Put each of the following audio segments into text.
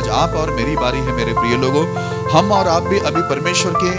आज आप और मेरी बारी है मेरे प्रिय लोगों। हम और आप भी अभी परमेश्वर के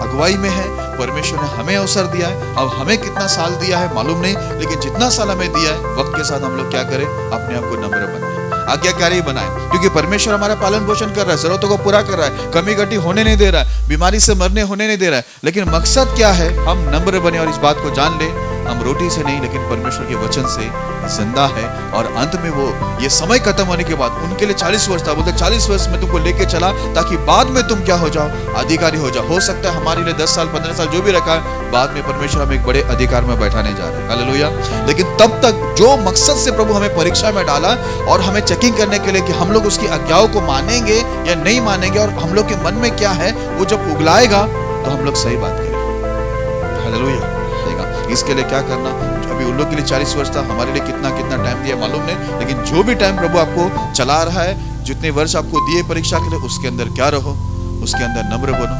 अगुवाई में है। परमेश्वर ने हमें अवसर दिया है। अब हमें कितना साल दिया है मालूम नहीं, लेकिन जितना साल हमें दिया है वक्त के साथ हम लोग क्या करें, अपने आप को नम्र बनाए, आज्ञाकारी बनाए, क्योंकि परमेश्वर हमारा पालन पोषण कर रहा है, जरूरतों को पूरा कर रहा है, कमी घटी होने नहीं दे रहा है, बीमारी से मरने होने नहीं दे रहा है। लेकिन मकसद क्या है, हम नम्र बने और इस बात को जान ले, हम रोटी से नहीं लेकिन परमेश्वर के वचन से जिंदा है। और अंत में वो ये समय खत्म होने के बाद उनके लिए 40 वर्ष था, बोलते 40 वर्ष में तुमको लेके चला ताकि बाद में तुम क्या हो जाओ, अधिकारी हो जाओ। हो सकता है हमारे लिए 10 साल 15 साल जो भी रखा है, बाद में परमेश्वर हमें एक बड़े अधिकार में बैठाने जा रहे हैं। हालेलुया। लेकिन तब तक जो मकसद से प्रभु हमें परीक्षा में डाला और हमें चेकिंग करने के लिए कि हम लोग उसकी आज्ञाओं को मानेंगे या नहीं मानेंगे और हम लोग के मन में क्या है, वो जब उगलाएगा तो हम लोग सही बात करेंगे। हालेलुया। इसके लिए क्या करना, अभी उन लोग के लिए 40 वर्ष था, हमारे लिए कितना टाइम दिया मालूम नहीं, लेकिन जो भी टाइम प्रभु आपको चला रहा है, जितने वर्ष आपको दिए परीक्षा के लिए, उसके अंदर क्या रहो, उसके अंदर नम्र बनो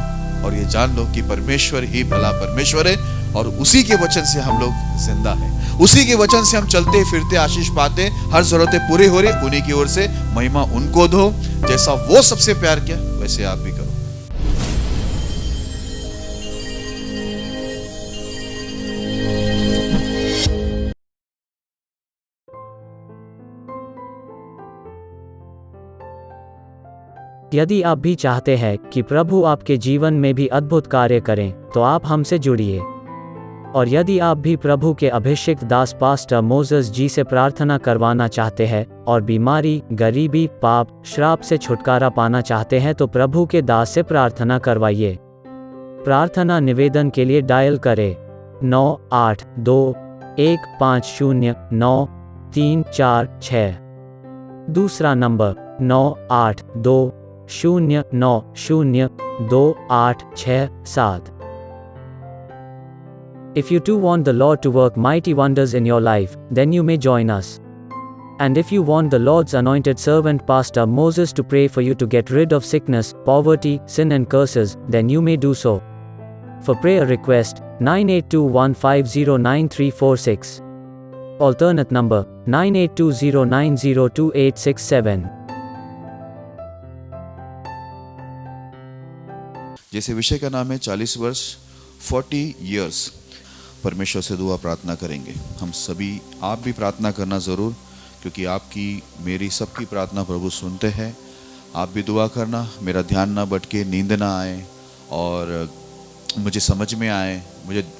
और ये जान लो कि परमेश्वर ही भला परमेश्वर है और उसी के वचन से हम लोग जिंदा है, उसी के वचन से हम चलते फिरते आशीष पाते, हर जरूरतें पूरी हो रही, उन्हीं की ओर से महिमा उनको दो। जैसा वो सबसे प्यार किया वैसे आप भी करो। यदि आप भी चाहते हैं कि प्रभु आपके जीवन में भी अद्भुत कार्य करें, तो आप हमसे जुड़िए। और यदि आप भी प्रभु के अभिषिक्त दास पास्टर मोसेस जी से प्रार्थना करवाना चाहते हैं और बीमारी, गरीबी, पाप, श्राप से छुटकारा पाना चाहते हैं, तो प्रभु के दास से प्रार्थना करवाइए। प्रार्थना निवेदन के लिए डायल करें 9821509346। दूसरा number 9820902867। If you too want the Lord to work mighty wonders in your life, then you may join us. And if you want the Lord's anointed servant Pastor Moses to pray for you to get rid of sickness, poverty, sin and curses, then you may do so. For prayer request, 9821509346. Alternate number, 9820902867. जैसे विषय का नाम है 40 वर्ष 40 years। परमेश्वर से दुआ प्रार्थना करेंगे हम सभी। आप भी प्रार्थना करना ज़रूर, क्योंकि आपकी मेरी सबकी प्रार्थना प्रभु सुनते हैं। आप भी दुआ करना, मेरा ध्यान ना भटके, नींद ना आए और मुझे समझ में आए,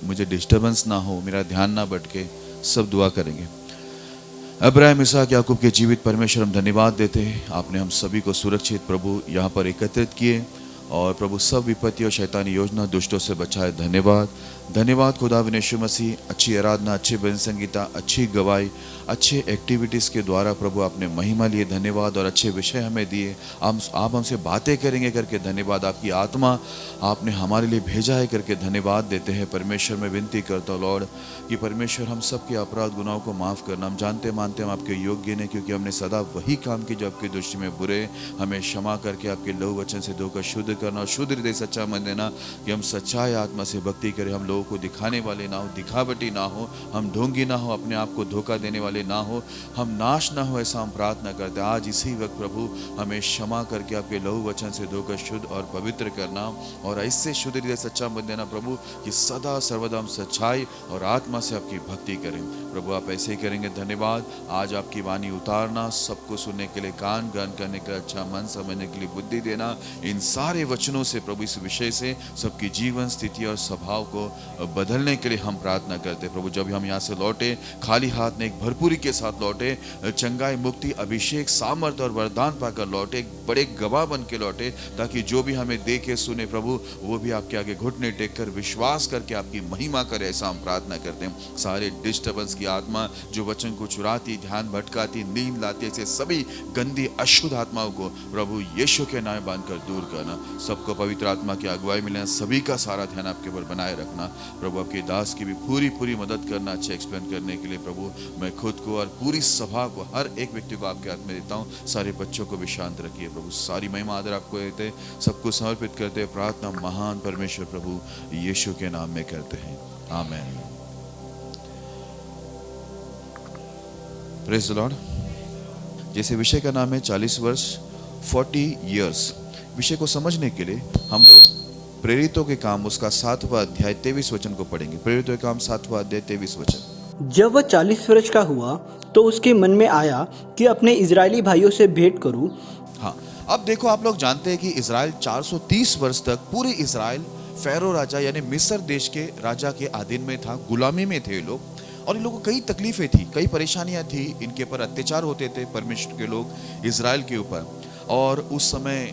मुझे डिस्टर्बेंस ना हो, मेरा ध्यान ना भटके, सब दुआ करेंगे। अब्राहम, इसहाक, याकूब के जीवित परमेश्वर हम धन्यवाद देते हैं, आपने हम सभी को सुरक्षित प्रभु यहाँ पर एकत्रित किए और प्रभु सब विपत्ति और शैतानी योजना दुष्टों से बचाए। धन्यवाद धन्यवाद खुदा यीशु मसीह। अच्छी आराधना, अच्छे भजन संगीता, अच्छी गवाही, अच्छे एक्टिविटीज़ के द्वारा प्रभु आपने महिमा लिए। धन्यवाद और अच्छे विषय हमें दिए। आप हमसे बातें करेंगे करके धन्यवाद। आपकी आत्मा आपने हमारे लिए भेजा है करके धन्यवाद देते हैं। परमेश्वर में विनती करता हूँ लॉर्ड कि परमेश्वर हम सबके अपराध गुनाहों को माफ़ करना। हम जानते मानते हम आपके योग्य नहीं, क्योंकि हमने सदा वही काम किए जो आपकी दृष्टि में बुरे। हमें क्षमा करके आपके लहू वचन से धोकर शुद्ध करना और शुद्ध हृदय सच्चा मन देना कि हम सच्चाई आत्मा से भक्ति करें। हम लोगों को दिखाने वाले ना हो, दिखावटी ना हो, हम ढोंगी ना हो, अपने आप को धोखा देने वाले ना हो, हम नाश ना हो, ऐसा हम प्रार्थना करते हैं। आज इसी वक्त प्रभु हमें क्षमा करके आपके लहू वचन से धोकर शुद्ध और पवित्र करना और ऐसे शुद्ध हृदय सच्चा मन देना प्रभु कि सदा सर्वदा हम सच्चाई और आत्मा से आपकी भक्ति करें। प्रभु आप ऐसे ही करेंगे। धन्यवाद। आज आपकी वाणी उतारना, सबको सुनने के लिए कान ग्रहण करने के लिए अच्छा मन, समझने के लिए बुद्धि देना। इन सारे वचनों से प्रभु इस विषय से सबकी जीवन स्थिति और स्वभाव को बदलने के लिए हम प्रार्थना करते हैं। प्रभु जब हम यहाँ से लौटे खाली हाथ में, एक भरपूरी के साथ लौटे, चंगाई, मुक्ति, अभिषेक, सामर्थ और वरदान पाकर लौटे, एक बड़े गवाह बन के लौटे, ताकि जो भी हमें देखे सुने प्रभु वो भी आपके आगे घुटने टेक कर विश्वास करके आपकी महिमा करे। ऐसा हम प्रार्थना करते हैं। सारे डिस्टर्बेंस की आत्मा जो वचन को चुराती, ध्यान भटकाती, नींद लाती, ऐसे सभी गंदी अशुद्ध आत्माओं को प्रभु यीशु के नाम बांधकर दूर करना। सबको पवित्र आत्मा की अगुवाई मिलना, सभी का सारा ध्यान आपके ऊपर बनाए रखना। प्रभु आपके दास की भी पूरी मदद करना, अच्छे एक्सप्लेन करने के लिए प्रभु मैं खुद को और पूरी सभा को, हर एक व्यक्ति को आपके हाथ में देता हूँ। सारे बच्चों को भी शांत रखिए प्रभु। सारी महिमा आदर आपको देते, सबको समर्पित करते। प्रार्थना महान परमेश्वर प्रभु यीशु के नाम में करते हैं, आमीन। Praise the Lord. जैसे विषय का नाम है 40 वर्ष 40 years। विषय को समझने के लिए हम लोग प्रेरितों के काम उसका 7वां अध्याय 23 वचन को पढ़ेंगे। प्रेरितों के काम 7वां अध्याय 23 वचन। जब वह 40 वर्ष का हुआ तो उसके मन में आया कि अपने इजरायली भाइयों से भेंट करूं। हाँ, अब देखो, आप लोग जानते हैं कि इजराइल 430 वर्ष तक, पूरे इजराइल फेरो राजा यानी मिस्र देश के राजा के अधीन में था, गुलामी में थे लोग। और इन लोगों को कई तकलीफें थी, कई परेशानियां थी, इनके पर अत्याचार होते थे परमेश्वर के लोग इजराइल के ऊपर। और उस समय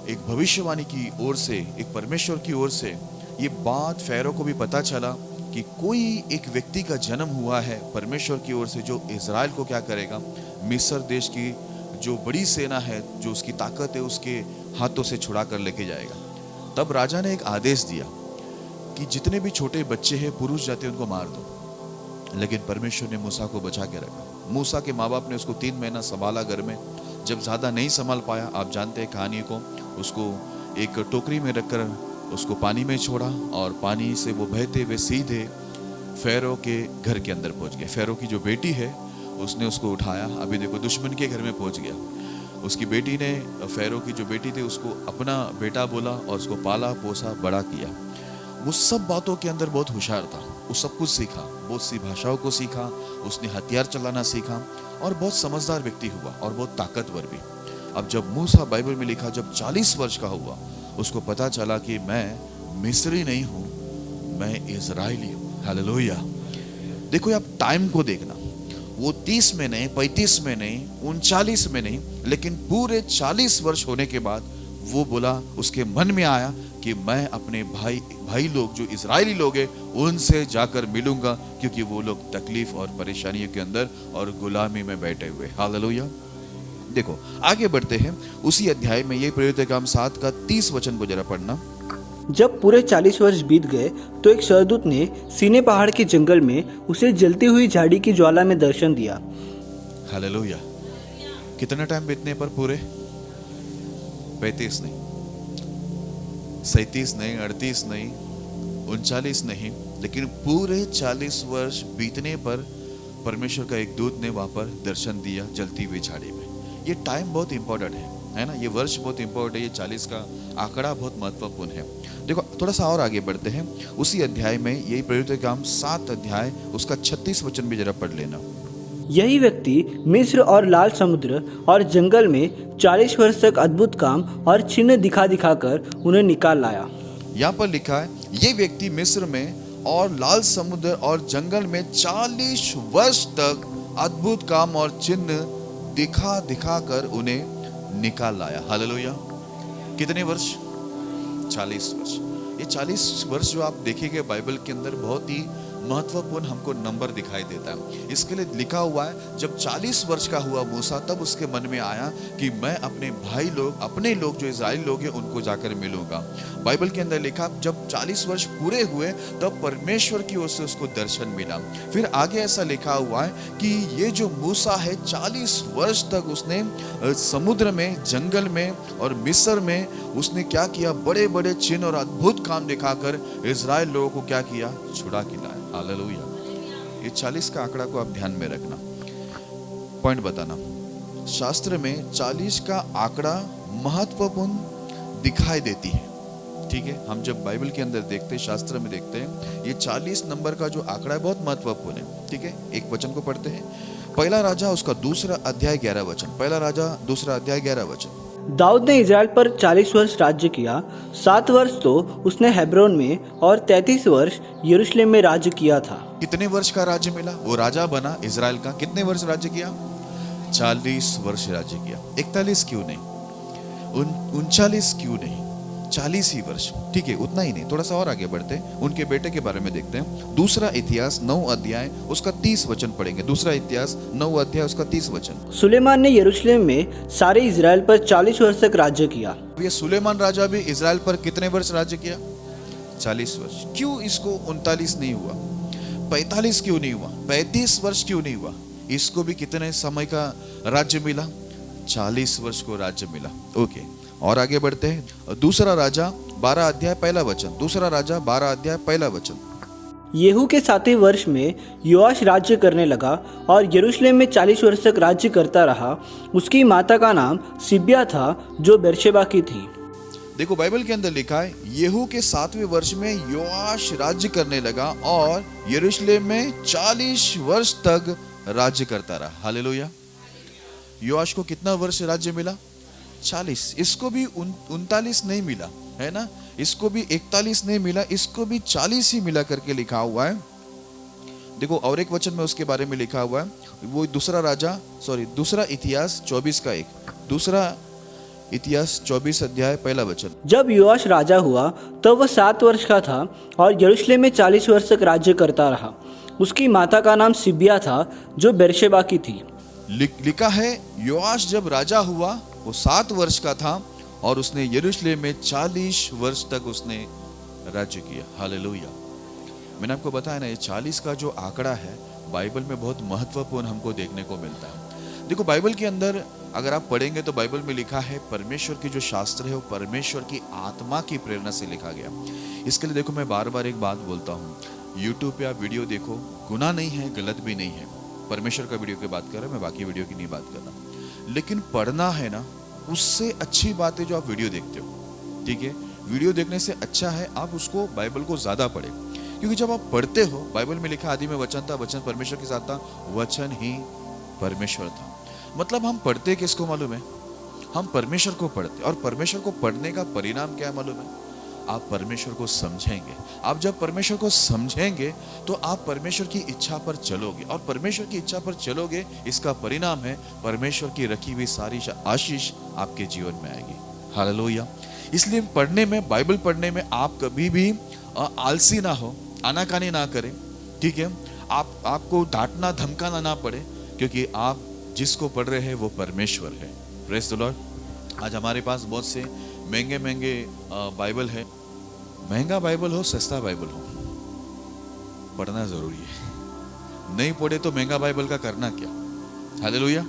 एक भविष्यवाणी की ओर से, एक परमेश्वर की ओर से ये बात फेरो को भी पता चला कि कोई एक व्यक्ति का जन्म हुआ है परमेश्वर की ओर से, जो इजराइल को क्या करेगा, मिस्र देश की जो बड़ी सेना है, जो उसकी ताकत है, उसके हाथों से छुड़ा कर लेके जाएगा। तब राजा ने एक आदेश दिया कि जितने भी छोटे बच्चे हैं, पुरुष जाति, उनको मार दो। लेकिन परमेश्वर ने मूसा को बचा के रखा। मूसा के माँ बाप ने उसको 3 महीना संभाला घर में। जब ज्यादा नहीं संभाल पाया, आप जानते हैं कहानी को, उसको एक टोकरी में रखकर उसको पानी में छोड़ा और पानी से वो बहते हुए सीधे फेरो के घर के अंदर पहुंच गए। फेरो की जो बेटी है उसने उसको उठाया। अभी देखो, दुश्मन के घर में पहुंच गया। उसकी बेटी ने, फेरो की जो बेटी थी, उसको अपना बेटा बोला और उसको पाला पोसा बड़ा किया। वो सब बातों के अंदर बहुत होशियार था, वो सब कुछ सीखा, बहुत सी भाषाओं को सीखा, उसने हथियार चलाना सीखा और बहुत समझदार व्यक्ति हुआ और बहुत ताकतवर भी। अब जब मूसा, बाइबल में लिखा, जब 40 वर्ष का हुआ, उसको पता चला कि मैं मिस्री नहीं हूं, मैं इजरायली हूं। हालेलुया। देखो, आप टाइम को देखना, वो 30 में नहीं, 35 में नहीं, 39 में नहीं, लेकिन पूरे 40 वर्ष होने के बाद वो बोला, उसके मन में आया कि मैं अपने भाई लोग जो इजरायली लोग हैं उनसे जाकर मिलूंगा, क्योंकि वो लोग तकलीफ और परेशानियों के अंदर और गुलामी में बैठे हुए। हालेलुया। देखो, आगे बढ़ते हैं उसी अध्याय में, ये प्रेरितों के काम 7 का 30 वचन को जरा पढ़ना। जब पूरे 40 वर्ष बीत गए तो एक स्वर्गदूत ने सीने पहाड़ के जंगल में उसे जलती हुई झाड़ी की ज्वाला में दर्शन दिया। हालेलुया। कितना टाइम बीतने पर पूरे? 35 नहीं, 37 नहीं, 38 नहीं, 39 नहीं, लेकिन पूरे 40 वर्ष बीतने पर परमेश्वर का एक दूत ने वहां पर दर्शन दिया जलती हुई झाड़ी में। ये टाइम बहुत इंपॉर्टेंट है ना, ये वर्ष बहुत इंपॉर्टेंट है, ये 40 का आंकड़ा बहुत महत्वपूर्ण है। देखो, थोड़ा सा और आगे बढ़ते हैं उसी अध्याय में, यही प्रेरितों के काम 7 अध्याय उसका 36 वचन भी जरा पढ़ लेना। यही व्यक्ति मिस्र और लाल समुद्र और जंगल में 40 वर्ष तक अद्भुत काम और चिन्ह दिखा दिखा कर उन्हें निकाल लाया। यहाँ पर लिखा है, ये व्यक्ति मिस्र में और लाल समुद्र और जंगल में 40 वर्ष तक अद्भुत काम और चिन्ह दिखा दिखा कर उन्हें निकाल लाया। हालेलुया। कितने वर्ष? 40 वर्ष। ये 40 वर्ष जो आप देखेंगे बाइबल के अंदर, बहुत ही महत्वपूर्ण हमको नंबर दिखाई देता है। इसके लिए लिखा हुआ है, जब 40 वर्ष का हुआ मूसा, तब उसके मन में आया कि मैं अपने भाई लोग, अपने लोग जो इजराइल लोग हैं, उनको जाकर मिलूंगा। बाइबल के अंदर लिखा, जब 40 वर्ष पूरे हुए तब परमेश्वर की ओर से उसको दर्शन मिला। फिर आगे ऐसा लिखा हुआ है कि ये जो मूसा है, 40 वर्ष तक उसने समुद्र में, जंगल में और मिस्र में उसने क्या किया, बड़े बड़े चिन्ह और अद्भुत काम दिखाकर इजराइल लोगों को क्या किया, छुड़ा के लाया। हालेलुया। ये 40 का आंकड़ा को आप ध्यान में रखना, पॉइंट बताना। शास्त्र में 40 का आंकड़ा महत्वपूर्ण दिखाई देती है, ठीक है। हम जब बाइबल के अंदर देखते हैं, शास्त्र में देखते हैं, ये 40 नंबर का जो आंकड़ा है बहुत महत्वपूर्ण है, ठीक है। एक वचन को पढ़ते हैं, पहला राजा उसका 2 अध्याय 11 वचन। पहला राजा 2 अध्याय 11 वचन। दाऊद ने इजराइल पर 40 वर्ष राज्य किया। 7 वर्ष तो उसने हेब्रोन में और 33 वर्ष यरूशलेम में राज्य किया था। कितने वर्ष का राज्य मिला? वो राजा बना इजराइल का, कितने वर्ष राज्य किया? 40 वर्ष राज्य किया। 41 क्यों नहीं, 39 क्यों नहीं, 40 ही वर्ष, ठीक है। उतना ही नहीं, थोड़ा सा और आगे बढ़ते हैं, उनके बेटे के बारे में देखते हैं। 2 इतिहास 9 अध्याय उसका 30 वचन पढ़ेंगे। 2 इतिहास 9 अध्याय उसका 30 वचन। सुलेमान ने यरूशलेम में सारे इजराइल पर 40 वर्ष तक राज्य किया। ये सुलेमान राजा भी इजराइल पर कितने वर्ष राज्य किया? 40 वर्ष। क्यों इसको 39 नहीं हुआ, 45 क्यों नहीं हुआ, 35 वर्ष क्यों नहीं हुआ? इसको भी कितने समय का राज्य मिला? 40 वर्ष को राज्य मिला। ओके, और आगे बढ़ते हैं। 2 राजा 12 अध्याय 1 वचन। 2 राजा 12 अध्याय 1 वचन। येहू के 7वें वर्ष में योआश राज्य करने लगा और यरूशलेम में 40 वर्ष तक राज्य करता रहा। उसकी माता का नाम सिब्या था जो बेरशेबा की थी। देखो बाइबल के अंदर लिखा है येहू के 7वें वर्ष में योआश राज्य करने लगा और यरूशलेम में 40 वर्ष तक राज्य करता रहा। हालेलुया। योआश को कितना वर्ष राज्य मिला? 40। इसको भी 39 नहीं मिला, है ना, इसको भी 41 नहीं मिला, इसको भी 40 ही मिला करके लिखा हुआ है। देखो और एक वचन में उसके बारे में लिखा हुआ है, वो दूसरा इतिहास 24 का 1, दूसरा इतिहास 24 अध्याय पहला वचन। जब योआश राजा हुआ तब वह 7 वर्ष का था और यरूशलेम में 40 वर्ष तक राज्य करता रहा। उसकी माता का नाम सिब्या था जो बेरशेबा की थी। लिखा है योआश जब राजा हुआ वो 7 वर्ष का था और उसने यरूशलेम में 40 वर्ष तक उसने राज्य किया। हालेलुया। मैंने आपको बताया ना, ये 40 का जो आंकड़ा है बाइबल में बहुत महत्वपूर्ण हमको देखने को मिलता है। देखो बाइबल के अंदर अगर आप पढ़ेंगे तो बाइबल में लिखा है परमेश्वर की जो शास्त्र है वो परमेश्वर की आत्मा की प्रेरणा से लिखा गया। इसके लिए देखो मैं बार बार एक बात बोलता हूँ, यूट्यूब पे आप वीडियो देखो, गुनाह नहीं है, गलत भी नहीं है। परमेश्वर का वीडियो की बात कर रहा हूं, मैं बाकी वीडियो की नहीं बात कर रहा। लेकिन पढ़ना है ना, उससे अच्छी बात है जो आप वीडियो देखते हो। ठीक है, वीडियो देखने से अच्छा है आप उसको बाइबल को ज्यादा पढ़े, क्योंकि जब आप पढ़ते हो बाइबल में लिखा आदि में वचन था, वचन परमेश्वर के साथ था, वचन ही परमेश्वर था। मतलब हम पढ़ते किसको मालूम है? हम परमेश्वर को पढ़ते, और परमेश्वर को पढ़ने का परिणाम क्या है मालूम है? आप परमेश्वर को समझेंगे। आप जब परमेश्वर को समझेंगे तो आप परमेश्वर की इच्छा पर चलोगे, और परमेश्वर की इच्छा पर चलोगे, इसका परिणाम है परमेश्वर की रखी हुई सारी आशीष आपके जीवन में आएगी। हालेलुया। इसलिए पढ़ने में, बाइबल पढ़ने में आप कभी भी आलसी ना हो, आनाकानी ना करें। ठीक है, आपको डांटना धमकाना ना पड़े, क्योंकि आप जिसको पढ़ रहे हैं वो परमेश्वर है। Praise the Lord. आज हमारे पास बहुत से महंगे महंगे बाइबल है। महंगा बाइबल हो, सस्ता बाइबल हो, पढ़ना जरूरी है। नहीं पढ़े तो महंगा बाइबल का करना क्या? हालेलुया।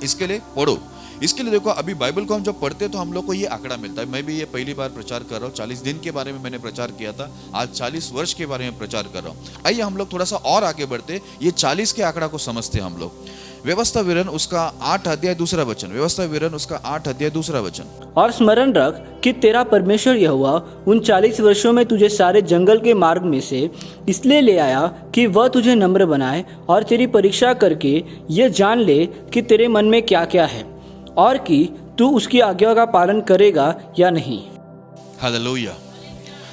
इसके लिए पढ़ो। इसके लिए देखो, अभी बाइबल को हम जब पढ़ते हैं तो हम लोग को ये आंकड़ा मिलता है। मैं भी ये पहली बार प्रचार कर रहा हूँ। 40 दिन के बारे में मैंने प्रचार किया था, आज 40 वर्ष के बारे में प्रचार कर रहा हूँ। आइए हम लोग थोड़ा सा और आगे बढ़ते, ये 40 के आंकड़ा को समझते हैं हम लोग। व्यवस्था विवरण उसका 8 अध्याय दूसरा वचन। व्यवस्था विवरण उसका 8 अध्याय दूसरा वचन। और स्मरण रख कि तेरा परमेश्वर यहोवा उन 40 वर्षों में तुझे सारे जंगल के मार्ग में से इसलिए ले आया कि वह तुझे नम्र बनाए और तेरी परीक्षा करके ये जान ले कि तेरे मन में क्या क्या है, और कि तू उसकी आज्ञा का पालन करेगा या नहीं। हालेलुया।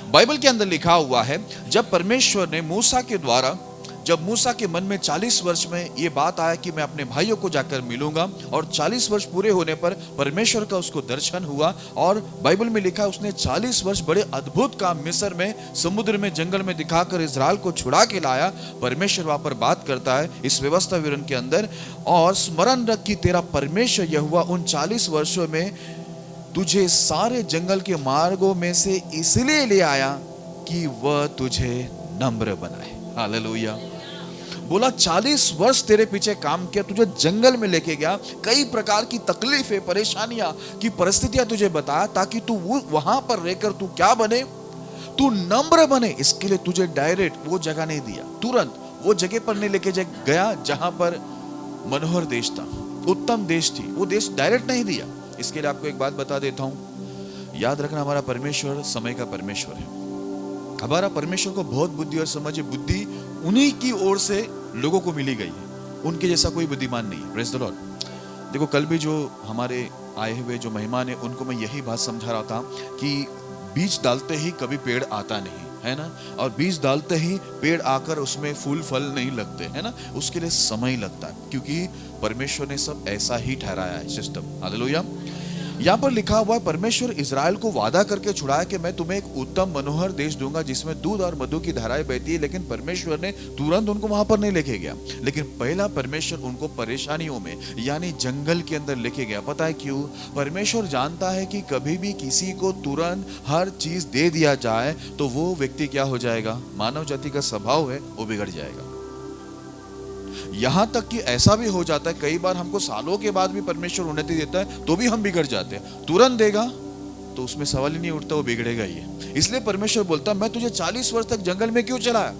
बाइबल के अंदर लिखा हुआ है, जब परमेश्वर ने मूसा के द्वारा, जब मूसा के मन में 40 वर्ष में ये बात आया कि मैं अपने भाइयों को जाकर मिलूंगा, और 40 वर्ष पूरे होने पर परमेश्वर का उसको दर्शन हुआ, और बाइबल में लिखा उसने 40 वर्ष बड़े अद्भुत काम मिस्र में, समुद्र में, जंगल में दिखाकर इजराइल को छुड़ा के लाया। परमेश्वर वहां पर बात करता है इस व्यवस्था विवरण के अंदर, और स्मरण रख कि तेरा परमेश्वर यहोवा उन 40 वर्षों में तुझे सारे जंगल के मार्गों में से इसलिए ले आया कि वह तुझे नम्र बनाए। हालेलुया। बोला 40 वर्ष तेरे पीछे काम किया, तुझे जंगल में लेके गया, कई प्रकार की तकलीफें, परेशानियां की परिस्थितियां तुझे बताया, ताकि तू वहां पर रहकर तू क्या बने? तू नम्र बने। इसके लिए तुझे डायरेक्ट वो जगह नहीं दिया, तुरंत वो जगह पर नहीं लेके गया जहां पर मनोहर देश था, उत्तम देश थी, वो देश डायरेक्ट नहीं दिया। इसके लिए आपको एक बात बता देता हूं, याद रखना, हमारा परमेश्वर समय का परमेश्वर है। हमारा परमेश्वर को बहुत बुद्धि और समझ, बुद्धि उन्हीं की ओर से लोगों को मिली गई है, उनके जैसा कोई बुद्धिमान नहीं है। Praise the Lord. देखो कल भी जो हमारे आए हुए जो मेहमान है उनको मैं यही बात समझा रहा था कि बीज डालते ही कभी पेड़ आता नहीं है ना, और बीज डालते ही पेड़ आकर उसमें फूल फल नहीं लगते है ना, उसके लिए समय लगता है, क्योंकि परमेश्वर ने सब ऐसा ही ठहराया है सिस्टम। हालेलुया। यहाँ पर लिखा हुआ है परमेश्वर इजराइल को वादा करके छुड़ाया कि मैं तुम्हें एक उत्तम मनोहर देश दूंगा जिसमें दूध और मधु की धाराएं बहती है, लेकिन परमेश्वर ने तुरंत उनको वहां पर नहीं लेके गया, लेकिन पहला परमेश्वर उनको परेशानियों में यानी जंगल के अंदर लेके गया। पता है क्यों? परमेश्वर जानता है कि कभी भी किसी को तुरंत हर चीज दे दिया जाए तो वो व्यक्ति क्या हो जाएगा? मानव जाति का स्वभाव है वो बिगड़ जाएगा। यहां तक कि ऐसा भी हो जाता है, कई बार हमको सालों के बाद भी परमेश्वर उन्नति देता है तो भी हम बिगड़ जाते हैं। तुरंत देगा तो उसमें सवाल ही नहीं उठता, वो बिगड़ेगा ही है। इसलिए परमेश्वर बोलता मैं तुझे 40 वर्ष तक जंगल में क्यों चलाया?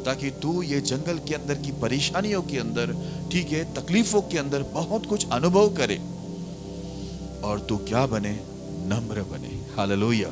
ताकि तू ये जंगल के अंदर की परेशानियों के अंदर, ठीक है, तकलीफों के अंदर बहुत कुछ अनुभव करे और तू क्या बने, नम्र बने। हालेलुया।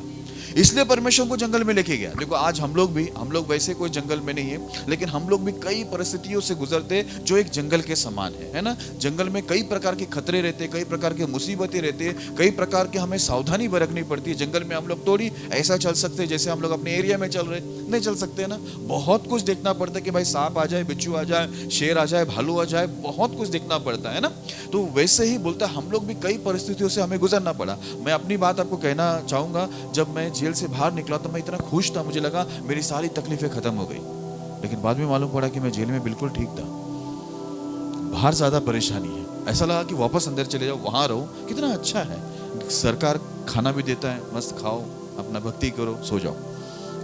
इसलिए परमेश्वर को जंगल में लेके गया। देखो आज हम लोग वैसे कोई जंगल में नहीं है, लेकिन हम लोग भी कई परिस्थितियों से गुजरते जो एक जंगल के समान है ना। जंगल में कई प्रकार के खतरे रहते, कई प्रकार के मुसीबतें रहते, कई प्रकार के हमें सावधानी बरतनी पड़ती है। जंगल में हम लोग थोड़ी ऐसा चल सकते जैसे हम लोग अपने एरिया में चल रहे, नहीं चल सकते ना। बहुत कुछ देखना पड़ता है कि भाई सांप आ जाए, बिच्छू आ जाए, शेर आ जाए, भालू आ जाए, बहुत कुछ देखना पड़ता है ना। तो वैसे ही बोलता हम लोग भी कई परिस्थितियों से हमें गुजरना पड़ा। मैं अपनी बात आपको कहना चाहूंगा, जब मैं जेल से बाहर निकला तो मैं इतना खुश था, मुझे लगा मेरी सारी तकलीफें खत्म हो गई। लेकिन बाद में मालूम पड़ा कि मैं जेल में बिल्कुल ठीक था, बाहर ज्यादा परेशानी है। ऐसा लगा कि वापस अंदर चले जाओ, वहां रहो, कितना अच्छा है। सरकार खाना भी देता है, मस्त खाओ, अपना भक्ति करो, सो जाओ,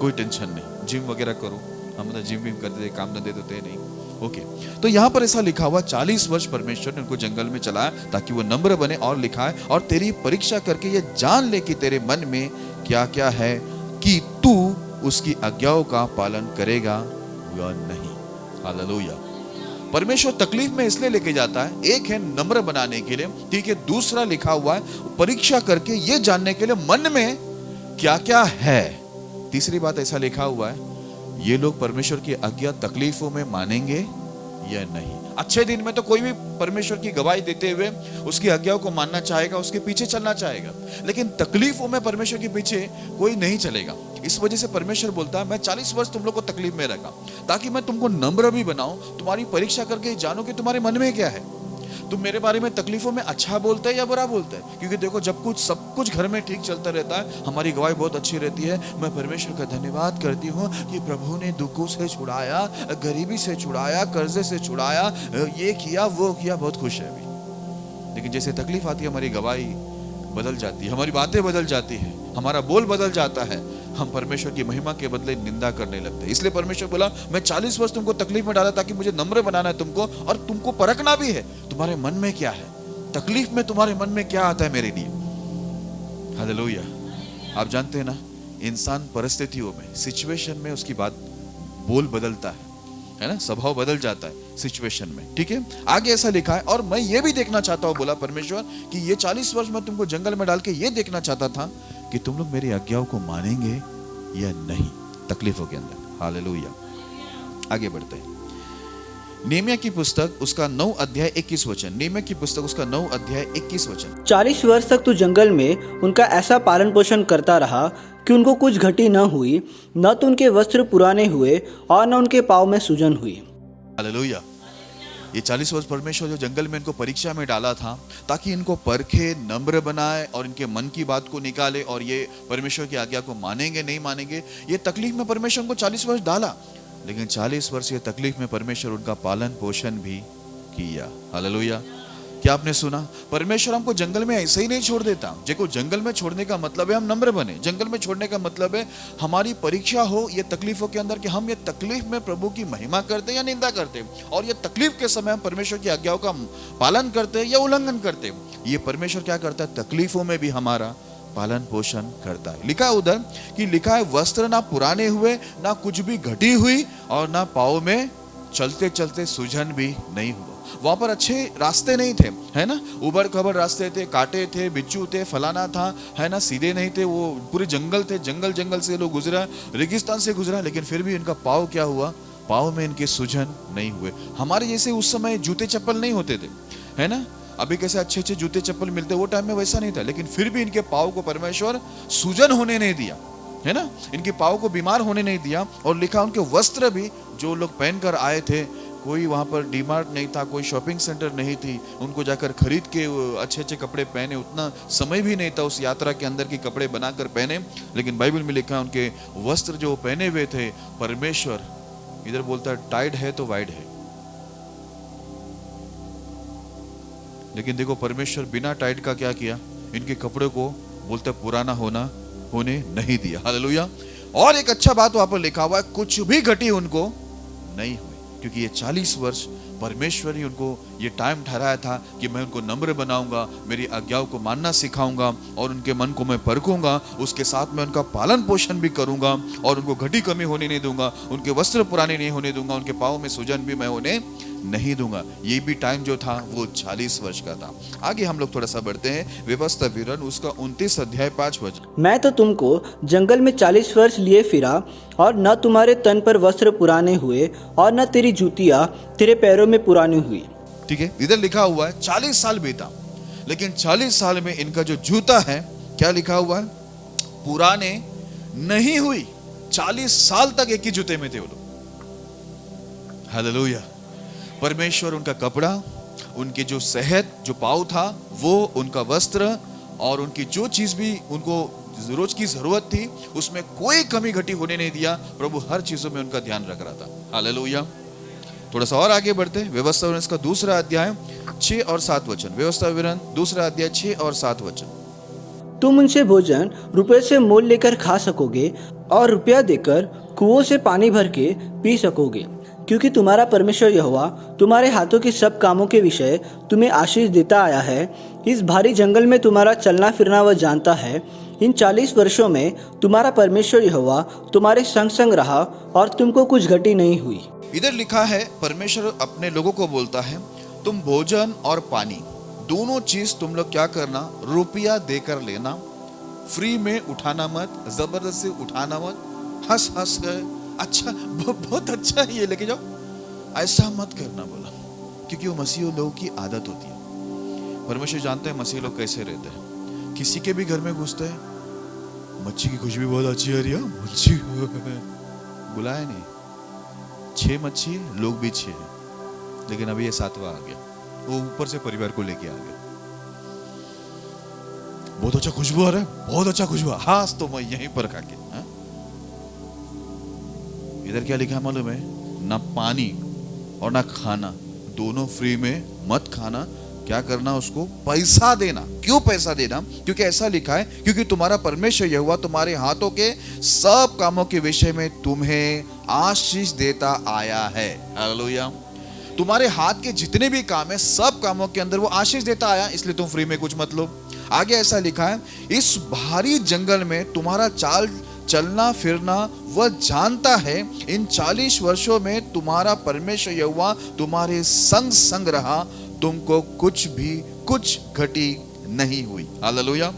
कोई टेंशन नहीं। जिम वगैरह करो, हम तो जिम विम करते थे, काम धंधे तो थे नहीं। ओके, तो यहाँ पर ऐसा लिखा हुआ 40 वर्ष परमेश्वर ने उनको जंगल में चलाया ताकि वो नम्र बने, और लिखा है और तेरी परीक्षा करके ये जान ले कि तेरे मन में क्या क्या है, कि तू उसकी आज्ञाओं का पालन करेगा या नहीं। हालेलुया। परमेश्वर तकलीफ में इसलिए लेके जाता है, एक है नम्र बनाने के लिए, ठीक है, दूसरा लिखा हुआ है परीक्षा करके ये जानने के लिए मन में क्या क्या है। तीसरी बात ऐसा लिखा हुआ है, ये लोग परमेश्वर की आज्ञा तकलीफों में मानेंगे या नहीं। अच्छे दिन में तो कोई भी परमेश्वर की गवाही देते हुए उसकी आज्ञाओं को मानना चाहेगा, उसके पीछे चलना चाहेगा, लेकिन तकलीफों में परमेश्वर के पीछे कोई नहीं चलेगा। इस वजह से परमेश्वर बोलता है मैं 40 वर्ष तुम लोग को तकलीफ में रखा ताकि मैं तुमको नम्र भी बनाऊं, तुम्हारी परीक्षा करके जानो कि तुम्हारे मन में क्या है। तुम मेरे बारे में तकलीफों में अच्छा बोलते हैं या बुरा बोलते हैं, क्योंकि देखो जब कुछ सब कुछ घर में ठीक चलता रहता है, हमारी गवाही बहुत अच्छी रहती है। मैं परमेश्वर का धन्यवाद करती हूँ कि प्रभु ने दुखों से छुड़ाया, गरीबी से छुड़ाया, कर्जे से छुड़ाया, ये किया वो किया, बहुत खुश है अभी। लेकिन जैसे तकलीफ आती है हमारी गवाही बदल जाती है, हमारी बातें बदल जाती है, हमारा बोल बदल जाता है, हम परमेश्वर की महिमा के बदले निंदा करने लगते हैं। इसलिए परमेश्वर बोला मैं 40 वर्ष तुमको तकलीफ में डाला ताकि मुझे नम्र बनाना है तुमको, और तुमको परखना भी है तुम्हारे मन में क्या है, तकलीफ में तुम्हारे मन में क्या आता है मेरे लिए। हालेलुया। आप जानते हैं ना, इंसान परिस्थितियों में, सिचुएशन में उसकी बात बोल बदलता है ना, स्वभाव बदल जाता है सिचुएशन में, ठीक है। आगे ऐसा लिखा है और मैं ये भी देखना चाहता हूँ, बोला परमेश्वर, कि ये 40 वर्ष मैं तुमको जंगल में डाल के ये देखना चाहता था कि तुम लोग मेरी आज्ञाओं को मानेंगे या नहीं तकलीफों के अंदर। हालेलुया। आगे बढ़ते हैं। नेहमिया की पुस्तक उसका 9 अध्याय 21 वचन। नेहमिया की पुस्तक उसका 9 अध्याय 21 वचन। 40 वर्ष तक तू जंगल में उनका ऐसा पालन पोषण करता रहा कि उनको कुछ घटी न हुई, न तो उनके वस्त्र पुराने हुए और न उनके पाँव में सूजन हुई। हालेलुया। ये 40 वर्ष परमेश्वर जो जंगल में इनको परीक्षा में डाला था ताकि इनको परखे, नम्र बनाए और इनके मन की बात को निकाले, और ये परमेश्वर की आज्ञा को मानेंगे नहीं मानेंगे। ये तकलीफ में परमेश्वर को 40 वर्ष डाला, लेकिन 40 वर्ष ये तकलीफ में परमेश्वर उनका पालन पोषण भी किया। हालेलुया। क्या आपने सुना? परमेश्वर हमको जंगल में ऐसे ही नहीं छोड़ देता। देखो जंगल में छोड़ने का मतलब है हम नम्र बने, जंगल में छोड़ने का मतलब है हमारी परीक्षा हो ये तकलीफों के अंदर कि हम ये तकलीफ में प्रभु की महिमा करते हैं या निंदा करते हैं, और ये तकलीफ के समय हम परमेश्वर की आज्ञाओं का पालन करते हैं या उल्लंघन करते हैं। ये परमेश्वर क्या करता है? तकलीफों में भी हमारा पालन पोषण करता है। लिखा है उधर कि लिखा है वस्त्र ना पुराने हुए, ना कुछ भी घटी हुई, और ना पाँव में चलते चलते सूजन भी नहीं हुआ। वहां पर अच्छे रास्ते नहीं थे, है ना, उबड़ खबड़ रास्ते थे, कांटे थे, बिच्छू थे, फलाना था, है ना, सीधे नहीं थे, वो पूरे जंगल थे, जंगल से लोग गुजरा, रेगिस्तान से गुजरा, लेकिन फिर भी इनका पाँव क्या हुआ? पाँव में इनके सूजन नहीं हुए। हमारे जैसे उस समय जूते चप्पल नहीं होते थे, है ना, अभी कैसे अच्छे अच्छे जूते चप्पल मिलते, वो टाइम में वैसा नहीं था, लेकिन फिर भी इनके पाँव को परमेश्वर सूजन होने नहीं दिया, है ना, इनके पाँव को बीमार होने नहीं दिया। और लिखा उनके वस्त्र भी जो लोग पहनकर आए थे, कोई वहाँ पर डीमार्ट नहीं था, कोई शॉपिंग सेंटर नहीं थी, उनको जाकर खरीद के अच्छे अच्छे कपड़े पहने, उतना समय भी नहीं था उस यात्रा के अंदर की कपड़े बनाकर पहने। लेकिन बाइबल में लिखा उनके वस्त्र जो पहने हुए थे, परमेश्वर इधर बोलता है टाइड है तो वाइड है, लेकिन देखो परमेश्वर बिना टाइट का क्या किया? इनके कपड़े को बोलते पुराना होने नहीं दिया। हालेलुया। और एक अच्छा बात वहां पर लिखा हुआ है, कुछ भी घटी उनको नहीं हुई, क्योंकि ये 40 वर्ष परमेश्वर ही उनको ये टाइम ठहराया था कि मैं उनको नम्र बनाऊंगा, मेरी आज्ञाओं को मानना सिखाऊंगा और उनके मन को मैं परखूंगा, उसके साथ में उनका पालन पोषण भी करूंगा और उनको घटी कमी होने नहीं दूंगा, उनके वस्त्र पुराने नहीं होने दूंगा, उनके पाँव में सूजन भी मैं होने नहीं दूंगा। ये भी टाइम जो था वो 40 वर्ष का था। आगे हम लोग थोड़ा सा बढ़ते हैं, व्यवस्था विवरण उसका 29 अध्याय 5 वचन। मैं तो तुमको जंगल में 40 वर्ष लिए फिरा और न तुम्हारे तन पर वस्त्र पुराने हुए और न तेरी जूतियाँ तेरे पैरों में पुरानी हुई। ठीक है, इधर लिखा हुआ है 40 साल बीता, लेकिन 40 साल में इनका जो जूता है क्या लिखा हुआ है, पुराने नहीं हुई। 40 साल तक एक ही जूते में थे वो लोग। हालेलुया। परमेश्वर उनका कपड़ा, उनकी जो सेहत, जो पाँव था वो, उनका वस्त्र और उनकी जो चीज भी उनको रोज की जरूरत थी उसमें कोई कमी घटी होने नहीं दिया। प्रभु हर चीजों में उनका ध्यान रख रहा था। हालेलुया। थोड़ा सा और आगे बढ़ते, व्यवस्था विवरण इसका दूसरा अध्याय 6 और 7 वचन। व्यवस्था विवरण दूसरा अध्याय 6 और 7 वचन। तुम उनसे भोजन रुपये से मोल लेकर खा सकोगे और रुपया देकर कुओं से पानी भर के पी सकोगे, क्योंकि तुम्हारा परमेश्वर यहोवा तुम्हारे हाथों के सब कामों के विषय तुम्हें आशीष देता आया है। इस भारी जंगल में तुम्हारा चलना फिरना वह जानता है। इन 40 वर्षों में तुम्हारा परमेश्वर यहोवा तुम्हारे संग संग रहा और तुमको कुछ घटी नहीं हुई। इधर लिखा है परमेश्वर अपने लोगों को बोलता है, तुम भोजन और पानी दोनों चीज तुम लोग क्या करना, रुपया देकर लेना, फ्री में उठाना मत, जबरदस्ती उठाना मत, हंस हंस कर अच्छा बहुत अच्छा है ये लेके जाओ, ऐसा मत करना बोला, क्योंकि वो मसीह लोगों की आदत होती है। परमेश्वर जानते हैं मसीह लोग कैसे रहते हैं। किसी के भी घर में घुसते हैं, मच्छी की खुशबू बहुत अच्छी आ रही है, मच्छी बुलाया नहीं, 6 मच्छी, लोग भी 6 हैं, लेकिन अभी ये 7वां आ गया, वो ऊपर से परिवार को लेके आ गया। बहुत अच्छा खुशबू आ रहा है, बहुत अच्छा खुशबू, हाँ तो मैं यहीं पर खा के। इधर क्या लिखा मालूम है, ना पानी और ना खाना, दोनों फ्री में मत खाना। क्या करना, उसको पैसा देना। क्यों पैसा देना? क्योंकि ऐसा लिखा है, क्योंकि तुम्हारा परमेश्वर यहोवा तुम्हारे हाथों के सब कामों के विषय में तुम्हें आशीष देता आया है। हालेलुया। तुम्हारे हाथ के जितने भी काम है सब कामों के अंदर वो आशीष देता आया, इसलिए तुम फ्री में कुछ मत लो। आगे ऐसा लिखा है, इस भारी जंगल में तुम्हारा चलना फिरना वह जानता है। इन 40 वर्षों में तुम्हारा परमेश्वर यहोवा तुम्हारे संग संग रहा, तुमको कुछ घटी नहीं हुई। हालेलुया।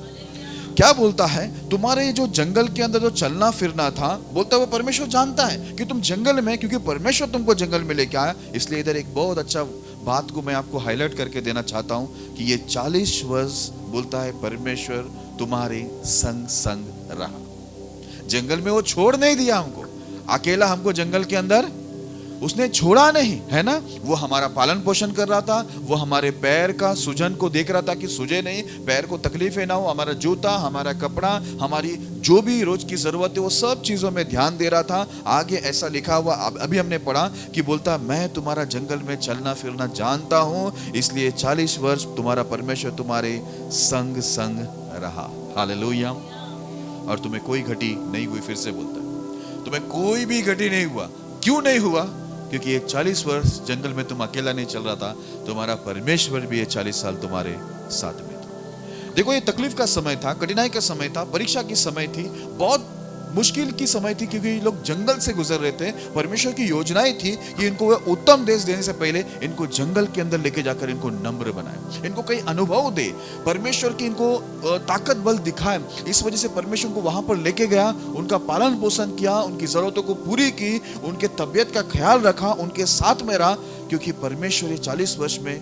क्या बोलता है, तुम्हारे जो जंगल के अंदर जो चलना फिरना था, बोलता है वो परमेश्वर जानता है कि तुम जंगल में, क्योंकि परमेश्वर तुमको जंगल में लेके आया। इसलिए इधर एक बहुत अच्छा बात को मैं आपको हाईलाइट करके देना चाहता हूं कि ये 40 वर्ष बोलता है परमेश्वर तुम्हारे संग संग रहा। जंगल में वो छोड़ नहीं दिया हमको, अकेला हमको जंगल के अंदर उसने छोड़ा नहीं, है ना। वो हमारा पालन पोषण कर रहा था, वो हमारे पैर का सूजन को देख रहा था कि सूजे नहीं, पैर को तकलीफें ना हो, हमारा जूता, हमारा कपड़ा, हमारी जो भी रोज की जरूरत है वो सब चीजों में ध्यान दे रहा था। आगे ऐसा लिखा हुआ अभी हमने पढ़ा कि बोलता मैं तुम्हारा जंगल में चलना फिरना जानता हूं, इसलिए 40 वर्ष तुम्हारा परमेश्वर तुम्हारे संग संग रहा। हालेलुया। और तुम्हें कोई घटी नहीं हुई। फिर से बोलता है तुम्हें कोई भी घटी नहीं हुआ। क्यों नहीं हुआ? क्योंकि ये 40 वर्ष जंगल में तुम अकेला नहीं चल रहा था, तुम्हारा परमेश्वर भी ये 40 साल तुम्हारे साथ में था। देखो ये तकलीफ का समय था, कठिनाई का समय था, परीक्षा की समय थी, बहुत मुश्किल की समय थी, क्योंकि ये लोग जंगल से गुजर रहे थे। परमेश्वर की योजनाएं थी कि इनको वह उत्तम देश देने से पहले इनको जंगल के अंदर लेके जाकर इनको नम्र बनाए, इनको कई अनुभव दे, परमेश्वर की इनको ताकत बल दिखाए। इस वजह से परमेश्वर को वहां पर लेके गया, उनका पालन पोषण किया, उनकी जरूरतों को पूरी की, उनके तबियत का ख्याल रखा, उनके साथ में रहा, क्योंकि परमेश्वर 40 वर्ष में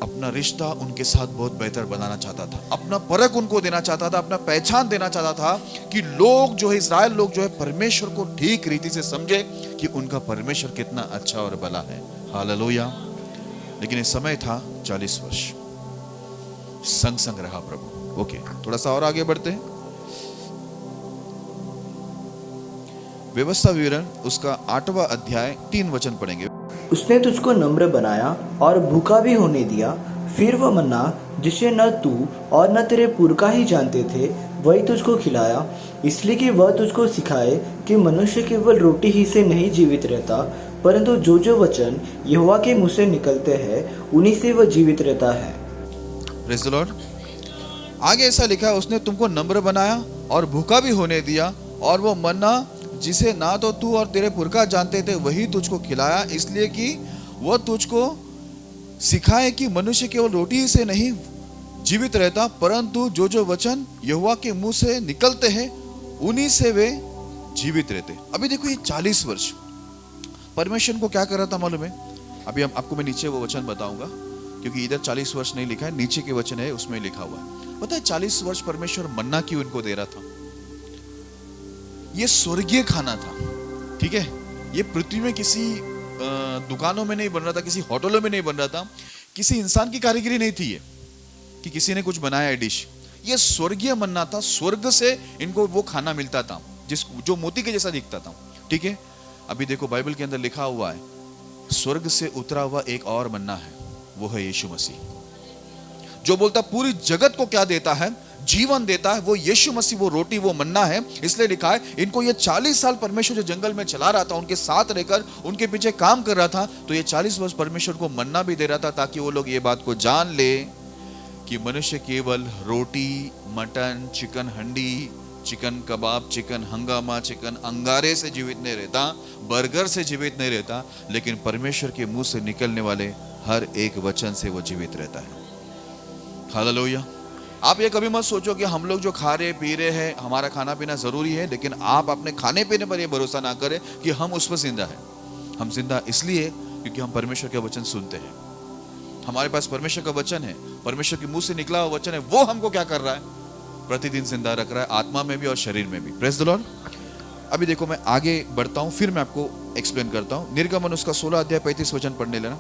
अपना रिश्ता उनके साथ बहुत बेहतर बनाना चाहता था, अपना परख उनको देना चाहता था, अपना पहचान देना चाहता था कि लोग जो है, इस्राएल लोग जो है, परमेश्वर को ठीक रीति से समझे कि उनका परमेश्वर कितना अच्छा और भला है। हालेलुया। लेकिन ये समय था 40 वर्ष संग संग रहा प्रभु। ओके, थोड़ा सा और आगे बढ़ते हैं। व्यवस्था विवरण उसका 8वां अध्याय 3 वचन पढ़ेंगे। उसने तुझको नम्र बनाया और भूखा भी होने दिया, फिर वह मन्ना जिसे न तू और न तेरे पुरखा ही जानते थे वही तुझको खिलाया, इसलिए कि वह तुझको सिखाए कि मनुष्य केवल रोटी ही से नहीं जीवित रहता परंतु जो जो वचन यहोवा के मुंह से निकलते हैं उन्हीं से वह जीवित रहता है। Praise the Lord. आगे ऐसा लिखा है, उसने तुमको नम्र बनाया और भूखा भी होने दिया, और वो मन्ना जिसे ना तो तू और तेरे पुरखा जानते थे वही तुझको खिलाया, इसलिए कि वह तुझको सिखाए कि मनुष्य केवल रोटी से नहीं जीवित रहता, परंतु जो जो वचन यहोवा के मुंह से निकलते हैं उन्हीं से वे जीवित रहते। अभी देखो ये 40 वर्ष परमेश्वर को क्या कर रहा था मालूम है? अभी आपको मैं नीचे वो वचन बताऊंगा, क्योंकि इधर 40 वर्ष नहीं लिखा है, नीचे के वचन है उसमें लिखा हुआ है। पता है 40 वर्ष परमेश्वर मन्ना क्यों इनको दे रहा था? ये स्वर्गीय खाना था, ठीक है? ये पृथ्वी में किसी दुकानों में नहीं बन रहा था, किसी होटलों में नहीं बन रहा था, किसी इंसान की कारीगरी नहीं थी ये कि किसी ने कुछ बनाया है डिश। ये स्वर्गीय मन्ना था, स्वर्ग से इनको वो खाना मिलता था जो मोती के जैसा दिखता था, ठीक है? अभी देखो बाइबल के अंदर लिखा हुआ है, स्वर्ग से उतरा हुआ एक और मन्ना है, वो है यीशु मसीह, जो बोलता पूरी जगत को क्या देता है? जीवन देता है। वो यीशु मसीह, वो रोटी, वो मन्ना है। इसलिए लिखा है इनको ये 40 साल परमेश्वर जो जंगल में चला रहा था, उनके साथ रहकर उनके पीछे काम कर रहा था, तो ये 40 वर्ष परमेश्वर को मन्ना भी दे रहा था, ताकि वो लोग ये बात को जान ले कि मनुष्य केवल रोटी, मटन, चिकन हंडी, चिकन कबाब, चिकन हंगामा, चिकन अंगारे से जीवित नहीं रहता, बर्गर से जीवित नहीं रहता, लेकिन परमेश्वर के मुंह से निकलने वाले हर एक वचन से वो जीवित रहता है। हालेलुया। आप ये कभी मत सोचो कि हम लोग जो खा रहे पी रहे हैं, हमारा खाना पीना जरूरी है, लेकिन आप अपने खाने पीने पर ये भरोसा ना करें कि हम उस पर जिंदा है। हम जिंदा इसलिए क्योंकि हम परमेश्वर के वचन सुनते हैं। हमारे पास परमेश्वर का वचन है, परमेश्वर के मुंह से निकला हुआ वचन है, वो हमको क्या कर रहा है? प्रतिदिन जिंदा रख रहा है, आत्मा में भी और शरीर में भी। Praise the Lord. अभी देखो मैं आगे बढ़ता हूं, फिर मैं आपको एक्सप्लेन करता हूं। निर्गमन उसका 16 अध्याय 35 वचन पढ़ने लेना।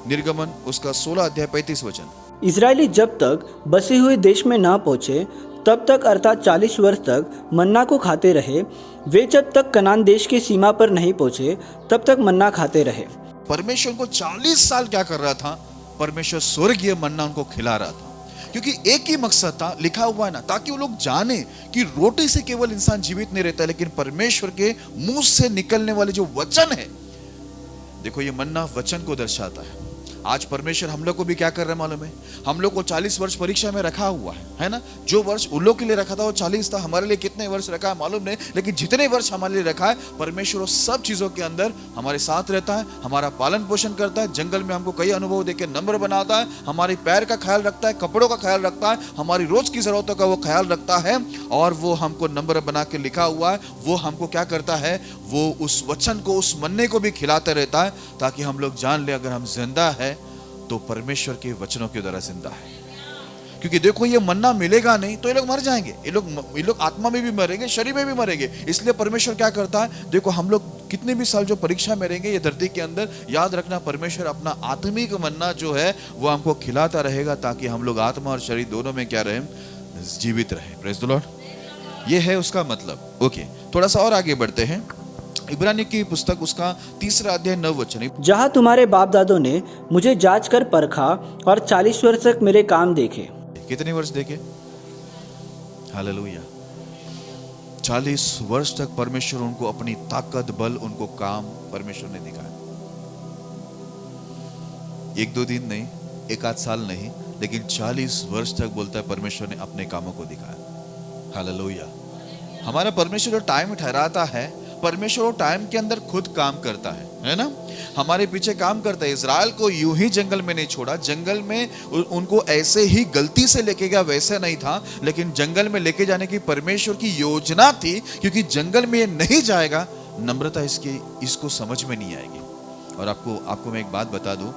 निर्गमन उसका 16 अध्याय 35 वचन। इजरायली जब तक बसे हुए देश में ना पहुंचे तब तक अर्थात 40 वर्ष तक मन्ना को खाते रहे। वे जब तक कनान देश की सीमा पर नहीं पहुंचे तब तक मन्ना खाते रहे। परमेश्वर को 40 साल क्या कर रहा था? परमेश्वर स्वर्गीय मन्ना उनको खिला रहा था, क्योंकि एक ही मकसद था, लिखा हुआ है ना, ताकि वो लोग जाने कि रोटी से केवल इंसान जीवित नहीं रहता, लेकिन परमेश्वर के मुंह से निकलने वाले जो वचन है, देखो ये मन्ना वचन को दर्शाता है। आज परमेश्वर हम लोग को भी क्या कर रहा है मालूम है? हम लोग को 40 वर्ष परीक्षा में रखा हुआ है ना? जो वर्ष उन लोग के लिए रखा था वो 40 था, हमारे लिए कितने वर्ष रखा है मालूम नहीं, लेकिन जितने वर्ष हमारे लिए रखा है, परमेश्वर उस सब चीजों के अंदर हमारे साथ रहता है, हमारा पालन पोषण करता है, जंगल में हमको कई अनुभव देकर नम्र बनाता है, हमारे पैर का ख्याल रखता है, कपड़ों का ख्याल रखता है, हमारी रोज की जरूरतों का वो ख्याल रखता है, और वो हमको नम्र बना के लिखा हुआ है। वो हमको क्या करता है? वो उस वचन को, उस मन्ने को भी खिलाता रहता है, ताकि हम लोग जान ले अगर हम जिंदा है तो परमेश्वर के वचनों के द्वारा जिंदा है। क्योंकि देखो ये मन्ना मिलेगा नहीं तो ये लोग मर जाएंगे, ये लोग आत्मा में भी मरेंगे, शरीर में भी मरेंगे। इसलिए परमेश्वर क्या करता है? देखो हम लोग कितने भी साल जो परीक्षा में रहेंगे ये धरती के अंदर, याद रखना परमेश्वर अपना आत्मिक मन्ना जो है वो हमको खिलाता रहेगा, ताकि हम लोग आत्मा और शरीर दोनों में क्या रहे? जीवित रहे। Praise the Lord. ये है उसका मतलब। ओके, थोड़ा सा और आगे बढ़ते हैं। इब्रानी की पुस्तक उसका 3 अध्याय 9 वचन। जहाँ तुम्हारे बाप दादों ने मुझे जांच कर परखा और 40 वर्ष तक मेरे काम देखे। कितने वर्ष देखे? हालेलुया। 40 वर्ष तक परमेश्वर उनको अपनी ताकत, बल, उनको काम परमेश्वर ने दिखाया। 1-2 दिन नहीं, 1-8 साल नहीं, लेकिन 40 वर्ष तक बोलता है परमेश्वर ने अपने कामों को दिखाया। हालेलुया। हमारा परमेश्वर जो टाइम ठहराता है, परमेश्वर टाइम के अंदर खुद काम करता है ना? हमारे पीछे काम करता है। इजराइल को यूं ही जंगल में नहीं छोड़ा, जंगल में उनको ऐसे ही गलती से लेके गया वैसे नहीं था, लेकिन जंगल में लेके जाने की परमेश्वर की योजना थी, क्योंकि जंगल में ये नहीं जाएगा, नम्रता इसको समझ में नहीं आएगी। और आपको मैं एक बात बता दूं,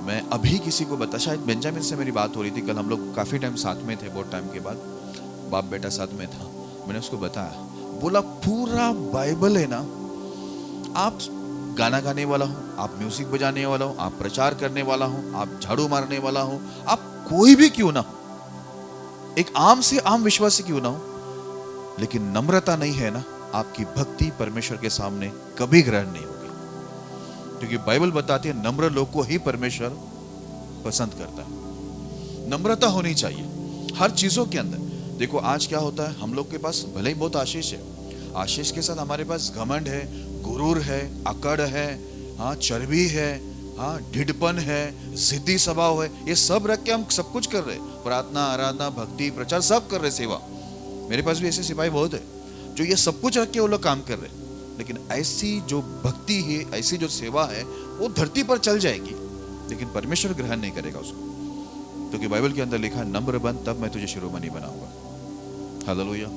मैं अभी किसी को बता, शायद बेंजामिन से मेरी बात हो रही थी कल, हम लोग काफी टाइम साथ में थे, बहुत टाइम के बाद बाप बेटा साथ में था। मैंने उसको बताया, बोला पूरा बाइबल है ना, आप गाना गाने वाला हो, आप म्यूजिक बजाने वाला हो, आप प्रचार करने वाला हो, आप झाड़ू मारने वाला हो, आप कोई भी क्यों ना हो, एक आम से आम विश्वासी क्यों ना हो, लेकिन नम्रता नहीं है ना, आपकी भक्ति परमेश्वर के सामने कभी ग्रहण नहीं होगी। क्योंकि बाइबल बताती है नम्र लोग को ही परमेश्वर पसंद करता है। नम्रता होनी चाहिए हर चीजों के अंदर। देखो आज क्या होता है, हम लोग के पास भले ही बहुत आशीष है, आशीष के साथ हमारे पास घमंड है, गुरूर है, अकड़ है, हाँ चर्बी है, हाँ ढिठपन है, जिद्दी स्वभाव है, ये सब रख के हम सब कुछ कर रहे, प्रार्थना, आराधना, भक्ति, प्रचार सब कर रहे, सेवा। मेरे पास भी ऐसे सिपाही बहुत है जो ये सब कुछ रख के वो लोग काम कर रहे, लेकिन ऐसी जो भक्ति है, ऐसी जो सेवा है, वो धरती पर चल जाएगी, लेकिन परमेश्वर ग्रहण नहीं करेगा उसको, क्योंकि बाइबल के अंदर लिखा है, नम्र बन तब मैं तुझे शिरोमणि बनाऊंगा। हालेलुया।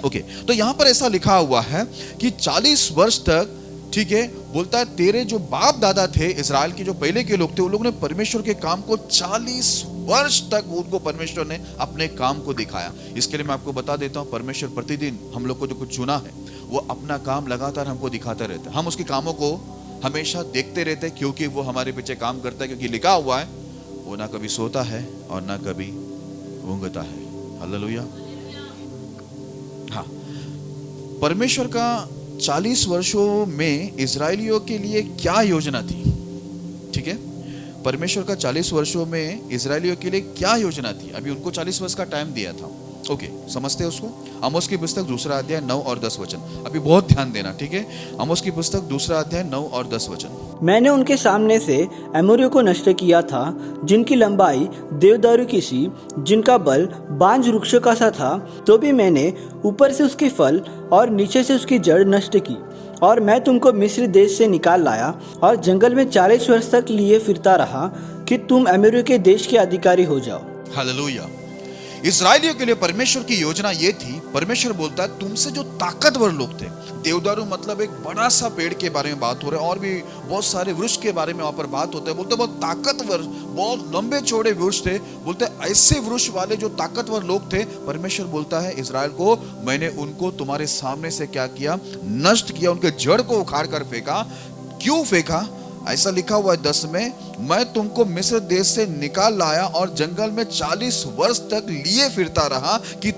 ओके, तो यहां पर ऐसा लिखा हुआ है कि 40 वर्ष तक, ठीक है, बोलता है तेरे जो बाप दादा थे, इजराइल के जो पहले के लोग थे, उन लोगों ने परमेश्वर के काम को 40 वर्ष तक उनको परमेश्वर ने अपने काम को दिखाया। इसके लिए मैं आपको बता देता हूं, परमेश्वर प्रतिदिन हम लोग को जो कुछ चुना है, वो अपना काम लगातार हमको दिखाता रहता है। हम उसके कामों को हमेशा देखते रहते हैं, क्योंकि वो हमारे पीछे काम करता है, क्योंकि लिखा हुआ है वो ना कभी सोता है और ना कभी ऊँघता है। हालेलुया। हाँ, परमेश्वर का 40 वर्षों में इजरायलियों के लिए क्या योजना थी? ठीक है, परमेश्वर का 40 वर्षों में इजरायलियों के लिए क्या योजना थी? अभी उनको 40 वर्ष का टाइम दिया था। ओके, समझते हैं उसको। आमोस की पुस्तक 2 अध्याय 9 और 10 वचन, अभी बहुत ध्यान देना, ठीक है। आमोस की पुस्तक 2 अध्याय 9 और 10 वचन। मैंने उनके सामने से अमोरियों को नष्ट किया था, जिनकी लंबाई देवदारू की सी, जिनका बल बांज वृक्षों का सा था, तो भी मैंने ऊपर से उसकी फल और नीचे से उसकी जड़ नष्ट की। और मैं तुमको मिस्र देश से निकाल लाया और जंगल में 40 वर्ष तक लिए फिरता रहा कि तुम अमोरियों के देश के अधिकारी हो जाओ। हालेलुया। इजरायलियों के लिए परमेश्वर की योजना ये थी, परमेश्वर बोलता है तुमसे जो ताकतवर लोग थे, देवदारू मतलब एक बड़ा सा पेड़ के बारे में बात हो रहा है, और भी बहुत सारे वृक्ष के बारे में वहां पर बात होता है। बोलते बहुत ताकतवर, बहुत लंबे चौड़े वृक्ष थे। बोलते ऐसे वृक्ष वाले जो ताकतवर लोग थे, परमेश्वर बोलता है इजराइल को, मैंने उनको तुम्हारे सामने से क्या किया? नष्ट किया, उनके जड़ को उखाड़ कर फेंका। क्यों फेंका? ऐसा लिखा हुआ है 10 में, मैं तुमको मिस्र देश से निकाल लाया और जंगल में 40 वर्ष तक लिए फिरता रहा कि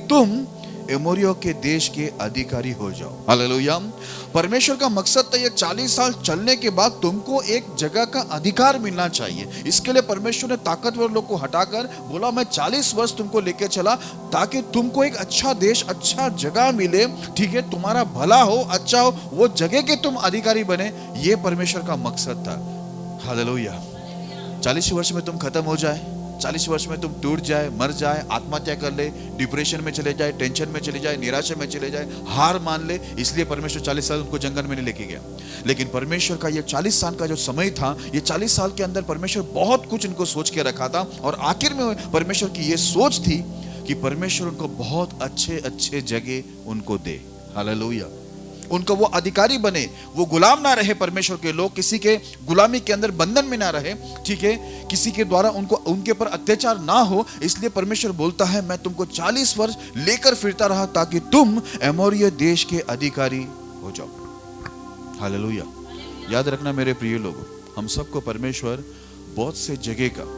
तुम एमोरियों के देश के अधिकारी हो जाओ। हालेलुया। परमेश्वर का मकसद था ये 40 साल चलने के बाद तुमको एक जगह का अधिकार मिलना चाहिए। इसके लिए परमेश्वर ने ताकतवर लोग को हटाकर बोला, मैं 40 वर्ष तुमको लेके चला ताकि तुमको एक अच्छा देश, अच्छा जगह मिले, ठीक है, तुम्हारा भला हो, अच्छा हो, वो जगह के तुम अधिकारी बने। ये परमेश्वर का मकसद था। हालेलुया। 40 वर्ष में तुम खत्म हो जाए, 40 वर्ष में तुम टूट जाए, मर जाए, आत्महत्या कर ले, डिप्रेशन में चले जाए, टेंशन में चले जाए, निराशा में चले जाए, हार मान ले, इसलिए परमेश्वर 40 साल उनको जंगल में नहीं लेके गया। लेकिन परमेश्वर का ये 40 साल का जो समय था, ये 40 साल के अंदर परमेश्वर बहुत कुछ इनको सोच के रखा था, और आखिर में परमेश्वर की ये सोच थी कि परमेश्वर उनको बहुत अच्छे अच्छे जगह उनको दे। हालेलुया। उनको वो अधिकारी बने, वो गुलाम ना रहे, परमेश्वर के लोग किसी के गुलामी के अंदर बंधन में ना रहे, ठीक है, किसी के द्वारा उनको उनके पर अत्याचार ना हो। इसलिए परमेश्वर बोलता है मैं तुमको 40 वर्ष लेकर फिरता रहा ताकि तुम एमोरिया देश के अधिकारी हो जाओ। हालेलुया। याद रखना मेरे प्रिय लोगों, हम सबको परमेश्वर बहुत से जगह का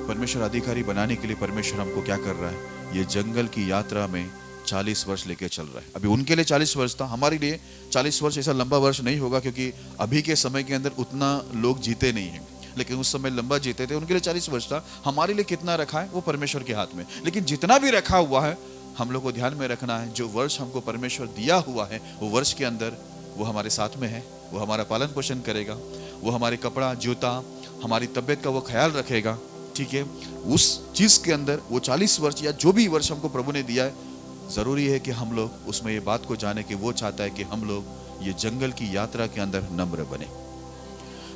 परमेश्वर अधिकारी बनाने के लिए परमेश्वर हमको क्या कर रहा है? ये जंगल की यात्रा में 40 वर्ष लेके चल रहा है। अभी उनके लिए 40 वर्ष था, हमारे लिए 40 वर्ष ऐसा लंबा वर्ष नहीं होगा, क्योंकि अभी के समय के अंदर उतना लोग जीते नहीं हैं, लेकिन उस समय लंबा जीते थे। उनके लिए 40 वर्ष था। हमारे लिए कितना रखा है वो परमेश्वर के हाथ में, लेकिन जितना भी रखा हुआ है हम लोग को ध्यान में रखना है, जो वर्ष हमको परमेश्वर दिया हुआ है वो वर्ष के अंदर वो हमारे साथ में है, वो हमारा पालन पोषण करेगा, वो हमारे कपड़ा, जूता, हमारी तबीयत का वो ख्याल रखेगा, ठीक है। उस चीज के अंदर वो 40 वर्ष या जो भी वर्ष हमको प्रभु ने दिया है, जरूरी है कि हम लोग उसमें ये बात को जाने कि वो चाहता है कि हम लोग ये जंगल की यात्रा के अंदर नम्र बने।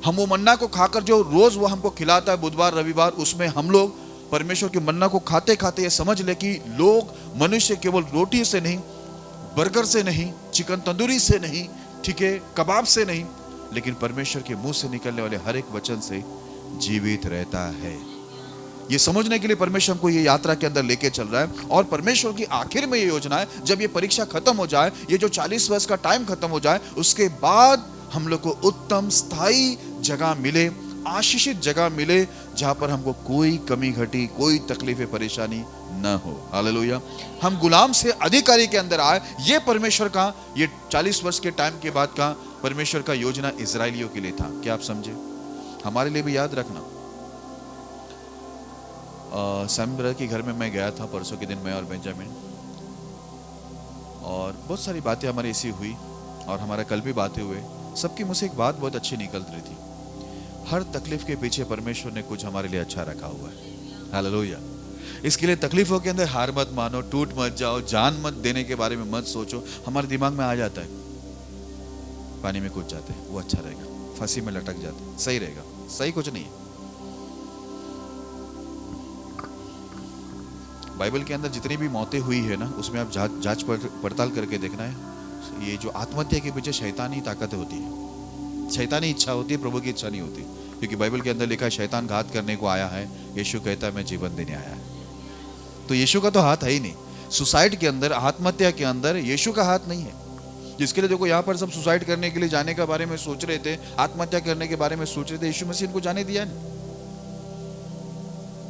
हम वो मन्ना को खाकर जो रोज वो हमको खिलाता है बुधवार रविवार, उसमें हम लोग परमेश्वर के मन्ना को खाते खाते ये समझ ले कि लोग, मनुष्य केवल रोटी से नहीं, बर्गर से नहीं, चिकन तंदूरी से नहीं, ठीक है, कबाब से नहीं, लेकिन परमेश्वर के मुंह से निकलने वाले हर एक वचन से जीवित रहता है। ये समझने के लिए परमेश्वर हमको ये यात्रा के अंदर लेके चल रहा है। और परमेश्वर की आखिर में ये योजना है, जब ये परीक्षा खत्म हो जाए, ये जो 40 वर्ष का टाइम खत्म हो जाए, उसके बाद हम लोग को उत्तम स्थायी जगह मिले, आशीषित जगह मिले, जहां पर हमको कोई कमी घटी, कोई तकलीफ परेशानी न हो। हालेलुया। हम गुलाम से अधिकारी के अंदर आए। ये परमेश्वर का ये 40 वर्ष के टाइम के बाद का परमेश्वर का योजना इजराइलियों के लिए था। क्या आप समझे? हमारे लिए भी याद रखना। सैम ब्रदर के घर में मैं गया था परसों के दिन, मैं और बेंजामिन, और बहुत सारी बातें हमारी ऐसी हुई, और हमारा कल भी बातें हुए। सबकी मुझसे एक बात बहुत अच्छी निकल रही थी, हर तकलीफ के पीछे परमेश्वर ने कुछ हमारे लिए अच्छा रखा हुआ है। हालेलुया। इसके लिए तकलीफों के अंदर हार मत मानो, टूट मत जाओ, जान मत देने के बारे में मत सोचो। हमारे दिमाग में आ जाता है, पानी में कूद जाते हैं, वो अच्छा रहेगा, फांसी में लटक जाते हैं, सही रहेगा। सही कुछ नहीं है। बाइबल के अंदर जितनी भी मौतें हुई है ना, उसमें आप जांच पड़ताल करके देखना है, ये जो आत्महत्या के पीछे शैतानी ताकत होती है, शैतानी इच्छा होती है, प्रभु की इच्छा नहीं होती। क्योंकि बाइबल के अंदर लिखा है शैतान घात करने को आया है, यीशु कहता है मैं जीवन देने आया है। तो यीशु का तो हाथ है ही नहीं। सुसाइड के अंदर, आत्महत्या के अंदर यीशु का हाथ नहीं है। जिसके लिए देखो यहाँ पर सब सुसाइड करने के लिए जाने के बारे में सोच रहे थे, आत्महत्या करने के बारे में सोच रहे थे, यीशु मसीह इनको जाने दिया नहीं।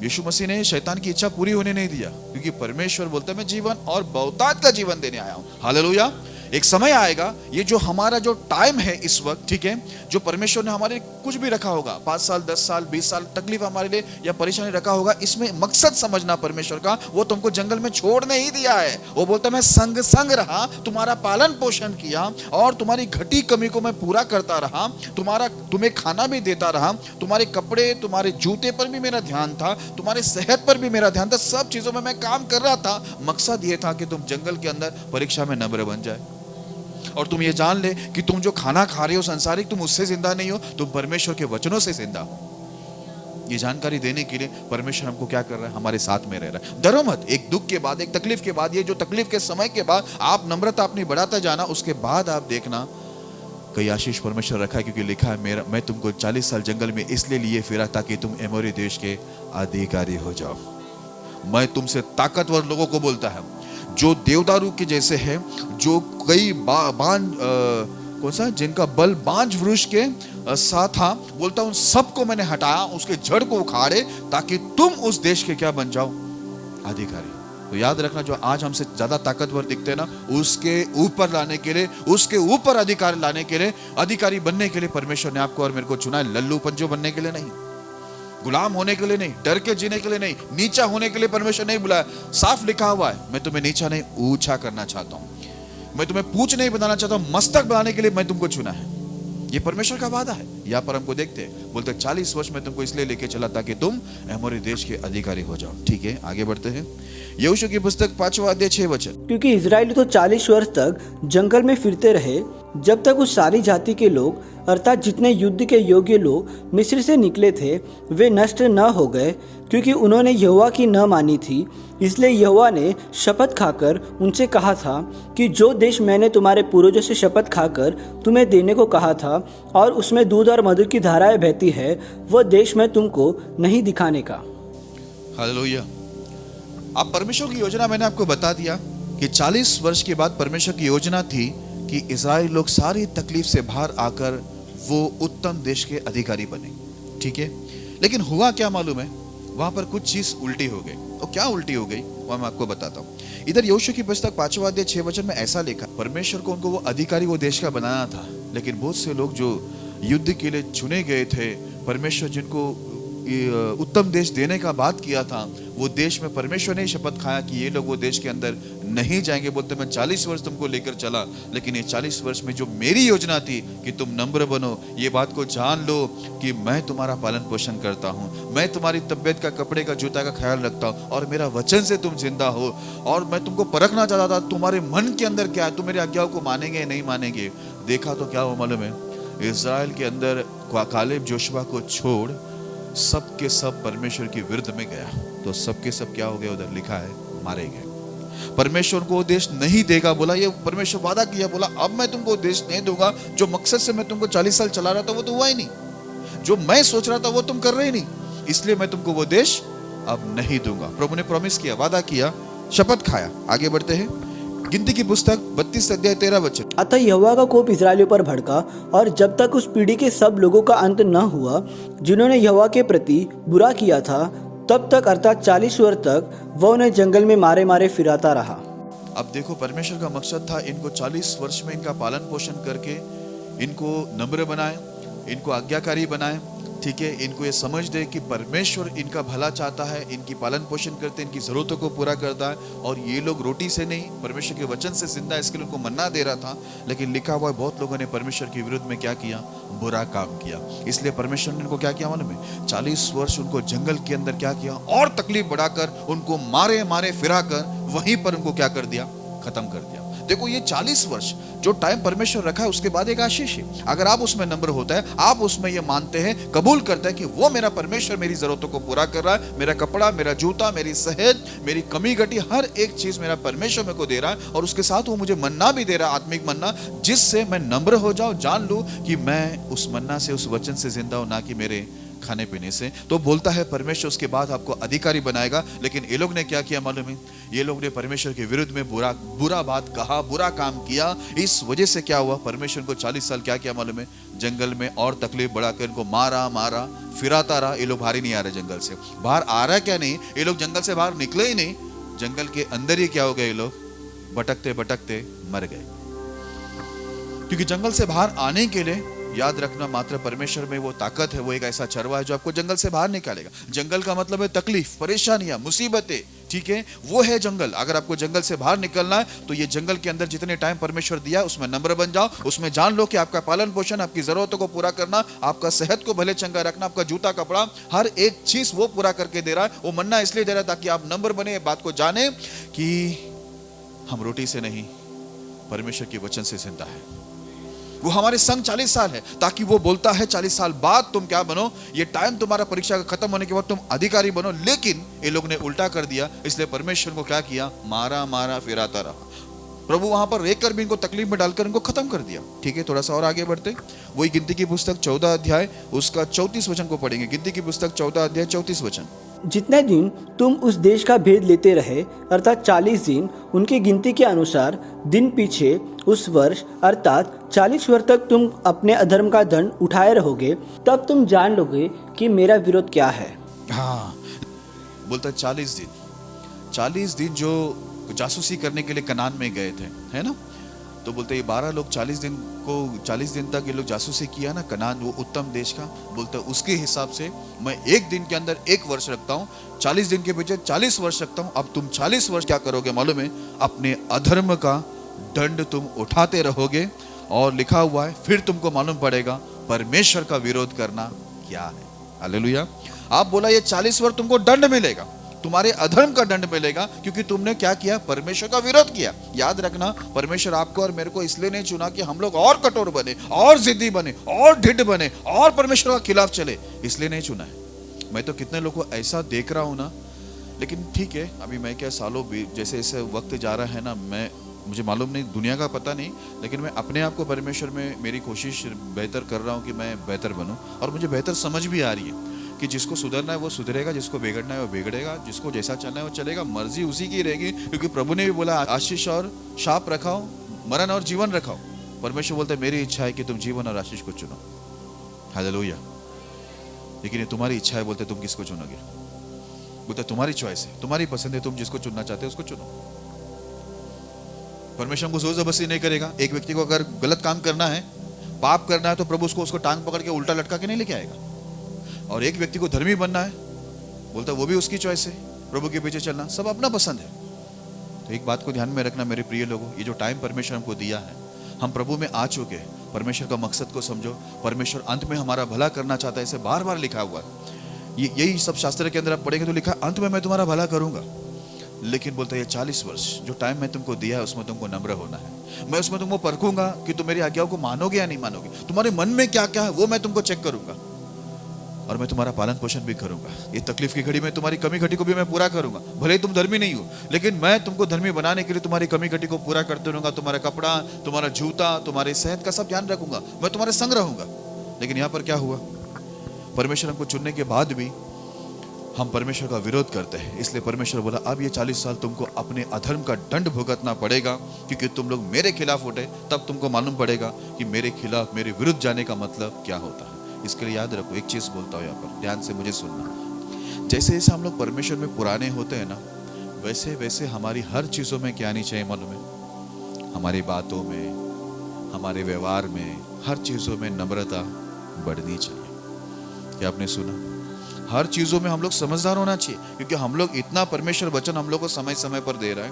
यीशु मसीह ने शैतान की इच्छा पूरी होने नहीं दिया, क्योंकि परमेश्वर बोलता है मैं जीवन और बहुतायत का जीवन देने आया हूं। हालेलुया। एक समय आएगा, ये जो हमारा जो टाइम है इस वक्त, ठीक है, जो परमेश्वर ने हमारे कुछ भी रखा होगा, 5 साल 10 साल 20 साल तकलीफ हमारे लिए या परेशानी रखा होगा, इसमें मकसद समझना परमेश्वर का, वो तुमको जंगल में छोड़ नहीं दिया है। वो बोलता है मैं संग संग रहा, तुम्हारा पालन पोषण किया और तुम्हारी घटी कमी को मैं पूरा करता रहा, तुम्हें खाना भी देता रहा, तुम्हारे कपड़े तुम्हारे जूते पर भी मेरा ध्यान था, तुम्हारे सेहत पर भी मेरा ध्यान था, सब चीजों में मैं काम कर रहा था। मकसद ये था कि तुम जंगल के अंदर परीक्षा में नम्र बन जाए और तुम ये जान ले कि तुम जो खाना खा रहे हो संसारिक, तुम उससे जिंदा नहीं हो, तुम परमेश्वर के वचनों से जिंदा हो। ये जानकारी देने के लिए परमेश्वर हमको क्या कर रहा है, हमारे साथ में रह रहा है। डरो मत, एक दुख के बाद, एक तकलीफ के बाद, ये जो तकलीफ के समय के बाद आप नम्रता अपनी बढ़ाता जाना, उसके बाद आप देखना कई आशीष परमेश्वर रखा है। क्योंकि लिखा है मैं तुमको 40 साल जंगल में इसलिए लिए फिरा ताकि तुम एमोरी देश के अधिकारी हो जाओ। मैं तुमसे ताकतवर लोगों को बोलता है जो देवदारू के जैसे है, जो कई कौन सा जिनका बल बांज वृक्ष के साथ था, बोलता उन सबको मैंने हटाया, उसके जड़ को उखाड़े ताकि तुम उस देश के क्या बन जाओ, अधिकारी। तो याद रखना, जो आज हमसे ज्यादा ताकतवर दिखते हैं ना, उसके ऊपर लाने के लिए, उसके ऊपर अधिकार लाने के लिए, अधिकारी बनने के लिए परमेश्वर ने आपको और मेरे को चुना है। लल्लू पंजो बनने के लिए नहीं, गुलाम होने के लिए नहीं, डर के जीने के लिए नहीं, नीचा होने के लिए परमेश्वर नहीं बुलाया। साफ लिखा हुआ है, मैं तुम्हें नीचा नहीं ऊंचा करना चाहता हूं, मैं तुम्हें पूंछ नहीं बनाना चाहता हूं, मस्तक बनाने के लिए मैं तुमको चुना है। ये परमेश्वर का वादा है। यहाँ पर हमको देखते हैं, बोलते 40 वर्ष में तुमको इसलिए लेके चला ताकि तुम एमोरी देश के अधिकारी हो जाओ। ठीक है, आगे बढ़ते हैं। यहोशू की पुस्तक 5वां अध्याय 6 वचन। क्योंकि इजराइली तो 40 वर्ष तक जंगल में फिरते रहे, जब तक उस सारी जाति के लोग अर्थात जितने युद्ध के योग्य लोग मिस्र से निकले थे वे नष्ट न हो गए, क्योंकि उन्होंने यहोवा की न मानी थी। इसलिए यहोवा ने शपथ खाकर उनसे कहा था कि जो देश मैंने तुम्हारे पूर्वजों से शपथ खाकर तुम्हें देने को कहा था और उसमें दूध और मधु की धाराएं बहती है, वह देश मैं तुमको नहीं दिखाने का। हालेलुया। अब परमेश्वर की योजना मैंने आपको बता दिया कि 40 वर्ष के बाद परमेश्वर की योजना थी कि इजराइल लोग सारी तकलीफ से बाहर आकर वो उत्तम देश के अधिकारी बने। ठीक है, लेकिन हुआ क्या मालूम है, वहां पर कुछ चीज उल्टी हो गई। और क्या उल्टी हो गई वह मैं आपको बताता हूँ। इधर यहोशू की पुस्तक 5वां अध्याय 6 वचन में ऐसा लिखा, परमेश्वर को उनको वो अधिकारी वो देश का बनाना था, लेकिन बहुत से लोग जो युद्ध के लिए चुने गए थे, परमेश्वर जिनको उत्तम देश देने का बात किया था, वो देश में परमेश्वर ने शपथ खाया कि ये लोग वो देश के अंदर नहीं जाएंगे। बोलते मैं 40 वर्ष तुमको लेकर चला, लेकिन ये 40 वर्ष में जो मेरी योजना थी कि तुम नम्र बनो, ये बात को जान लो कि मैं तुम्हारा पालन पोषण करता हूँ, मैं तुम्हारी तबियत का, कपड़े का, जूता का ख्याल रखता हूँ और मेरा वचन से तुम जिंदा हो। और मैं तुमको परखना चाहता था तुम्हारे मन के अंदर क्या है, तुम मेरी आज्ञाओं को मानेंगे नहीं मानेंगे। देखा तो क्या हो मालूम है, इजराइल के अंदर कालेब जोशुआ को छोड़ सबके सब परमेश्वर के विरुद्ध में गया, तो सबके सब क्या हो गए, उधर लिखा है मारे गए। परमेश्वर को देश नहीं देगा बोला, ये परमेश्वर वादा किया, बोला अब मैं तुमको देश नहीं दूंगा। जो मकसद से मैं तुमको 40 साल चला रहा था वो तो हुआ ही नहीं, जो मैं सोच रहा था वो तुम कर रहे ही नहीं, इसलिए मैं तुमको वो देश अब नहीं दूंगा। प्रभु ने प्रॉमिस किया, वादा किया, शपथ खाया। आगे बढ़ते हैं, गिनती की पुस्तक 32 अध्याय 13 वचन। अतः यहोवा का कोप इस्राएलियों पर भड़का, और जब तक उस पीढ़ी के सब लोगों का अंत न हुआ जिन्होंने यहोवा के प्रति बुरा किया था, तब तक अर्थात 40 वर्ष तक वह उन्हें जंगल में मारे मारे फिराता रहा। अब देखो, परमेश्वर का मकसद था इनको 40 वर्ष में इनका पालन पोषण करके इनको नम्र बनाए, इनको आज्ञाकारी बनाए, ठीक है, इनको ये समझ दे कि परमेश्वर इनका भला चाहता है, इनकी पालन पोषण करते, इनकी जरूरतों को पूरा करता है। और ये लोग रोटी से नहीं, परमेश्वर के वचन से जिंदा, इसके लिए उनको मन्ना दे रहा था। लेकिन लिखा हुआ है बहुत लोगों ने परमेश्वर के विरुद्ध में क्या किया, बुरा काम किया। इसलिए परमेश्वर ने इनको क्या किया मालूम है, 40 वर्ष उनको जंगल के अंदर क्या किया, और तकलीफ बढ़ाकर उनको मारे मारे फिरा कर वहीं पर उनको क्या कर दिया, खत्म कर दिया। देखो ये 40 वर्ष जो टाइम परमेश्वर रखा है, उसके बाद एक आशीष है। अगर आप उसमें नंबर होता है, आप उसमें ये मानते हैं, कबूल करते हैं कि वो मेरा परमेश्वर मेरी जरूरतों को पूरा कर रहा है, मेरा कपड़ा, मेरा जूता, मेरी सेहत, मेरी कमी घटी, हर एक चीज मेरा परमेश्वर मेरे को दे रहा है। और उसके साथ वो मुझे मन्ना भी दे रहा है, आत्मिक मन्ना, जिससे मैं नम्र हो जाऊं, जान लूं कि मैं उस मन्ना से, उस वचन से जिंदा हूं, ना कि मेरे खाने पीने से। तो बोलता है परमेश्वर उसके बाद आपको अधिकारी बनाएगा। लेकिन ये लोग ने क्या किया मालूम है, ये लोग ने परमेश्वर के विरुद्ध में बुरा बात कहा, बुरा काम किया। इस वजह से क्या हुआ, परमेश्वर को 40 साल क्या किया मालूम है, जंगल में और तकलीफ बढ़ाकर इनको मारा फिराता रहा। ये लोग बाहर ही नहीं आ रहे, जंगल से बाहर आ रहा क्या नहीं, ये लोग जंगल से बाहर निकले ही नहीं, जंगल के अंदर ही क्या हो गए, ये लोग भटकते भटकते मर गए। क्योंकि जंगल से बाहर आने के लिए याद रखना, मात्र परमेश्वर में वो ताकत है, वो एक ऐसा चरवा है जो आपको जंगल से बाहर निकालेगा। जंगल का मतलब है तकलीफ, परेशानियां, मुसीबतें, ठीक है, वो है जंगल। अगर आपको जंगल से बाहर निकलना है तो ये जंगल के अंदर जितने टाइम परमेश्वर दिया उसमें नम्र बन जाओ। उसमें जान लो कि आपका पालन पोषण, आपकी जरूरतों को पूरा करना, आपका सेहत को भले चंगा रखना, आपका जूता कपड़ा, हर एक चीज वो पूरा करके दे रहा है। वो मन्ना इसलिए दे रहा है ताकि आप नम्र बने, बात को जाने कि हम रोटी से नहीं, परमेश्वर के वचन से जिंदा है। वो हमारे संग 40 साल है, ताकि वो बोलता है 40 साल बाद तुम क्या बनो, ये टाइम तुम्हारा परीक्षा का खत्म होने के बाद तुम अधिकारी बनो। लेकिन ये लोग ने उल्टा कर दिया, इसलिए परमेश्वर को क्या किया, मारा फिराता रहा। प्रभु वहां पर रहकर भी इनको तकलीफ में डालकर इनको खत्म कर दिया। ठीक है, थोड़ा सा और आगे बढ़ते, वही गिनती की पुस्तक 14 अध्याय उसका 34 वचन को पढ़ेंगे। गिनती की पुस्तक 14 अध्याय 34 वचन। जितने दिन तुम उस देश का भेद लेते रहे, अर्थात 40 दिन, उनकी गिनती के अनुसार दिन पीछे उस वर्ष अर्थात 40 वर्ष तक तुम अपने अधर्म का दंड उठाए रहोगे, तब तुम जान लोगे कि मेरा विरोध क्या है। हाँ, बोलता 40 दिन, 40 दिन जो जासूसी करने के लिए कनान में गए थे, है ना। तो बोलते ये 12 लोग 40 दिन तक ये लोग जासूसी किया ना, कनान वो उत्तम देश का। बोलते उसके हिसाब से मैं एक दिन के अंदर 1 वर्ष रखता हूँ, 40 दिन के पीछे 40 वर्ष रखता हूँ। अब तुम 40 वर्ष क्या करोगे मालूम है, अपने अधर्म का दंड तुम उठाते रहोगे। और लिखा हुआ है फिर तुमको मालूम पड़ेगा परमेश्वर का विरोध करना क्या है। हालेलुया। आप बोला ये 40 वर्ष तुमको दंड मिलेगा, तुम्हारे अधर्म का दंड मिलेगा, क्योंकि तुमने क्या किया, परमेश्वर का विरोध किया। याद रखना, परमेश्वर आपको और मेरे को इसलिए नहीं चुना कि हम लोग और कठोर बने, और जिद्दी बने, और ढिढ बने, और परमेश्वर के खिलाफ चले, इसलिए नहीं चुना है। मैं तो कितने लोगों को ऐसा देख रहा हूं ना, लेकिन ठीक है, अभी मैं क्या सालों जैसे जैसे वक्त जा रहा है ना, मुझे मालूम नहीं, दुनिया का पता नहीं, लेकिन मैं अपने आप को परमेश्वर में मेरी कोशिश बेहतर कर रहा हूँ कि मैं बेहतर बनूं। और मुझे बेहतर समझ भी आ रही है कि जिसको सुधरना है वो सुधरेगा, जिसको बिगड़ना है वो बिगड़ेगा, जिसको जैसा चलना है वो चलेगा, मर्जी उसी की रहेगी। क्योंकि प्रभु ने भी बोला आशीष और शाप रखाओ, मरण और जीवन रखाओ। परमेश्वर बोलता है मेरी इच्छा है कि तुम जीवन और आशीष को चुनो। हालेलुया। लेकिन ये तुम्हारी इच्छा है, बोलते तुम किसको चुनोगे, बोलते तुम्हारी चॉइस है, तुम्हारी पसंद है, तुम जिसको चुनना चाहते हो उसको चुनो। परमेश्वर को जोर जबरदस्ती नहीं करेगा। एक व्यक्ति को अगर गलत काम करना है, पाप करना है, तो प्रभु उसको टांग पकड़ के उल्टा लटका के नहीं लेके आएगा। और एक व्यक्ति को धर्मी बनना है, बोलता वो भी उसकी चॉइस है, प्रभु के पीछे चलना सब अपना पसंद है। तो एक बात को ध्यान में रखना मेरे प्रिय लोगों, ये जो टाइम परमेश्वर हमको दिया है, हम प्रभु में आ चुके, परमेश्वर का मकसद को समझो। परमेश्वर अंत में हमारा भला करना चाहता है, इसे बार बार लिखा हुआ है। यही सब शास्त्र के अंदर आप पढ़ेंगे तो लिखा अंत में मैं तुम्हारा भला करूंगा। लेकिन बोलता है ये 40 वर्ष जो टाइम मैं तुमको दिया है, उसमें तुमको नम्र होना है। मैं उसमें तुमको परखूंगा कि तुम मेरी आज्ञाओं को मानोगे या नहीं मानोगे, तुम्हारे मन में क्या क्या है वो मैं तुमको चेक करूंगा, और मैं तुम्हारा पालन पोषण भी करूंगा। ये तकलीफ की घड़ी में तुम्हारी कमी घटी को भी मैं पूरा करूंगा। भले ही तुम धर्मी नहीं हो, लेकिन मैं तुमको धर्मी बनाने के लिए तुम्हारी कमी घटी को पूरा करते रहूंगा। तुम्हारा कपड़ा, तुम्हारा जूता, तुम्हारे सेहत का सब ध्यान रखूंगा, मैं तुम्हारे संग रहूंगा। लेकिन यहाँ पर क्या हुआ, परमेश्वर हमको चुनने के बाद भी हम परमेश्वर का विरोध करते हैं। इसलिए परमेश्वर बोला अब ये 40 साल तुमको अपने अधर्म का दंड भुगतना पड़ेगा, क्योंकि तुम लोग मेरे खिलाफ उठे। तब तुमको मालूम पड़ेगा कि मेरे खिलाफ, मेरे विरुद्ध जाने का मतलब क्या होता है। इसके लिए याद रखो, एक चीज बोलता हूँ यहाँ पर, ध्यान से मुझे सुनना। जैसे जैसे हम लोग परमेश्वर में पुराने होते हैं ना, वैसे वैसे हमारी हर चीजों में क्या आनी चाहिए मालूम है, हमारी बातों में, हमारे व्यवहार में, हर चीजों में नम्रता बढ़नी चाहिए। क्या आपने सुना? हर चीजों में हम लोग समझदार होना चाहिए, क्योंकि हम लोग इतना परमेश्वर वचन हम लोग को समय समय पर दे रहा है,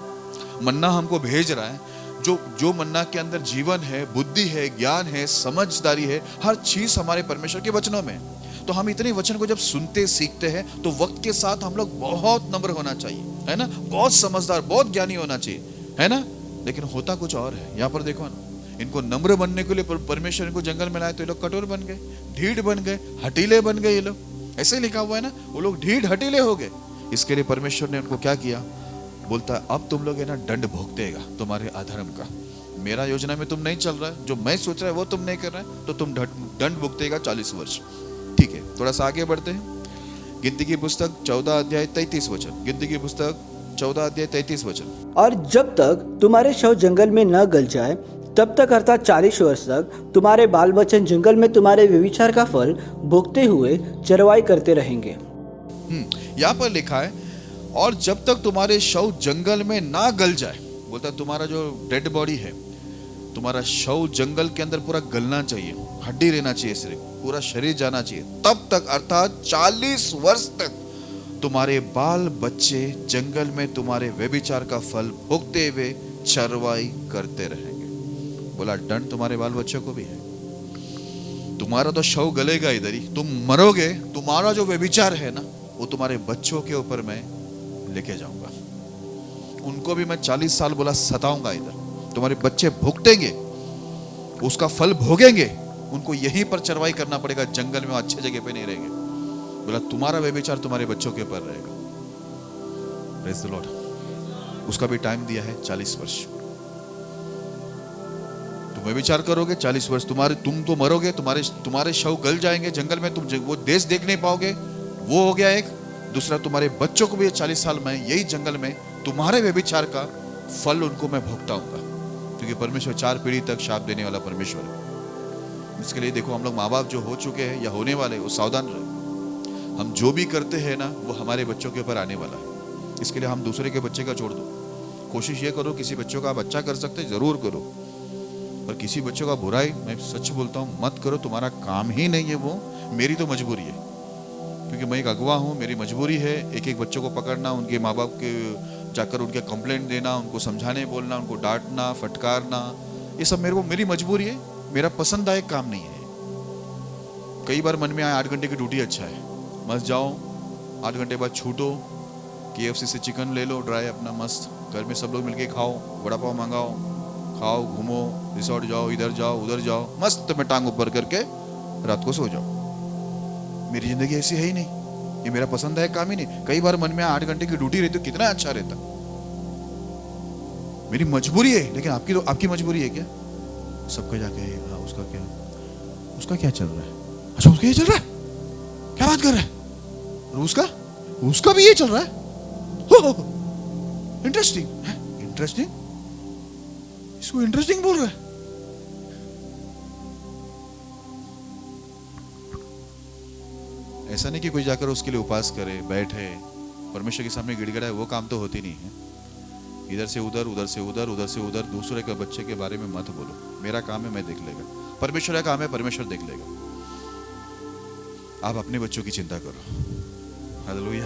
मन्ना हमको भेज रहा है। जो मन्ना के अंदर जीवन है, बुद्धि है, ज्ञान है, समझदारी है, हर चीज हमारे परमेश्वर के वचनों में। तो हम इतने वचन को जब सुनते सीखते हैं तो वक्त के साथ हम लोग बहुत नम्र होना चाहिए, है ना, बहुत समझदार, बहुत ज्ञानी होना चाहिए, है ना। लेकिन होता कुछ और है। यहाँ पर देखो ना, इनको नम्र बनने के लिए परमेश्वर इनको जंगल में लाए तो ये लोग कठोर बन गए, ढीठ बन गए, हटीले बन गए। ये लोग, ऐसे लिखा हुआ है ना, वो लोग ढीठ हटीले हो गए। इसके लिए परमेश्वर ने उनको क्या किया? बोलता है अब तुम लोग है ना दंड भोगतेगा तुम्हारे अधर्म का। मेरा योजना में तुम नहीं चल रहा है, जो मैं सोच रहा है वो तुम नहीं कर रहे हैं, तो तुम दंड भुगतेगा 40 वर्ष। ठीक है, थोड़ा सा आगे बढ़ते हैं। गिनती की पुस्तक 14 अध्याय 33 वचन। गिनती की पुस्तक 14 अध्याय 33 वचन। और जब तक तुम्हारे शव जंगल में न गल जाए तब तक, अर्थात 40 वर्ष तक, तुम्हारे बाल बच्चे जंगल में तुम्हारे व्यभिचार का फल भोगते हुए चरवाई करते रहेंगे। यहाँ पर लिखा है और जब तक तुम्हारे शव जंगल में ना गल जाए, बोलता है तुम्हारा जो डेड बॉडी है, तुम्हारा शव जंगल के अंदर पूरा गलना चाहिए, हड्डी रहना चाहिए, सिर्फ पूरा शरीर जाना चाहिए, तब तक अर्थात 40 वर्ष तक तुम्हारे बाल बच्चे जंगल में तुम्हारे व्यभिचार का फल भोगते हुए चरवाई करते रहेंगे। बोला दंड तुम्हारे बाल बच्चों को भी है। तुम्हारा तो शव गलेगा इधर ही, तुम मरोगे, तुम्हारा जो व्यभिचार है ना वो तुम्हारे बच्चों के ऊपर मैं लेके जाऊंगा, उनको भी मैं 40 साल बोला सताऊंगा इधर, तुम्हारे बच्चे भुगतेंगे, उसका फल भोगेंगे, उनको यहीं पर चरवाई करना पड़ेगा, जंगल में अच्छे जगह पे नहीं रहेंगे। बोला तुम्हारा व्यभिचार तुम्हारे बच्चों के ऊपर रहेगा। Praise the Lord. उसका भी टाइम दिया है 40 वर्ष। तुम व्यभिचार करोगे 40 वर्ष, तुम तो मरोगे, तुम्हारे शव गल जाएंगे जंगल में, तुम वो देश देख नहीं पाओगे। वो हो गया एक। दूसरा, तुम्हारे बच्चों को भी 40 साल में यही जंगल में तुम्हारे व्यभिचार का फल उनको मैं भुगताऊंगा, क्योंकि परमेश्वर 4 पीढ़ी तक शाप देने वाला परमेश्वर है। इसके लिए देखो, हम लोग माँ बाप जो हो चुके हैं या होने वाले, वो सावधान रहे। हम जो भी करते हैं ना वो हमारे बच्चों के ऊपर आने वाला है। इसके लिए हम दूसरे के बच्चे का छोड़ दो। कोशिश ये करो, किसी बच्चों का आप अच्छा कर सकते जरूर करो, पर किसी बच्चों का बुराई, मैं सच बोलता हूँ, मत करो। तुम्हारा काम ही नहीं है वो, मेरी तो मजबूरी है, क्योंकि मैं एक अगवा हूँ, मेरी मजबूरी है एक एक बच्चों को पकड़ना, उनके माँ बाप के जाकर उनके कंप्लेंट देना, उनको समझाने बोलना, उनको डांटना, फटकारना, ये सब मेरी मजबूरी है, मेरा पसंददायक काम नहीं है। कई बार मन में आया 8 घंटे की ड्यूटी अच्छा है, मस्त जाओ, 8 घंटे बाद छूटो, KFC से चिकन ले लो ड्राई अपना, मस्त घर में सब लोग मिलके खाओ, वड़ा पाव मंगाओ, खाओ, घूमो, रिसोर्ट जाओ, इधर जाओ उधर जाओ, मस्त में टांग ऊपर करके रात को सो जाओ। मेरी जिंदगी ऐसी है ही नहीं, ये मेरा पसंद है काम ही नहीं। कई बार मन में 8 घंटे की ड्यूटी रहती तो कितना अच्छा रहता। मेरी मजबूरी है, लेकिन आपकी मजबूरी है क्या? सबका जाके उसका क्या चल रहा है? अच्छा, उसका ये चल रहा है, क्या बात कर रहा है? उसका भी ये चल रहा है। इंटरेस्टिंग, इसको इंटरेस्टिंग बोल रहा है। ऐसा नहीं कि कोई जाकर उसके लिए उपवास करे, बैठे, परमेश्वर के सामने गिड़गिड़ाए, वो काम तो होती नहीं है। इधर से उधर, उधर से उधर, उधर से उधर, दूसरे के बच्चे के बारे में मत बोलो। मेरा काम है, मैं देख लेगा। परमेश्वर का काम है, परमेश्वर देख लेगा। आप अपने बच्चों की चिंता करो। हालेलुया।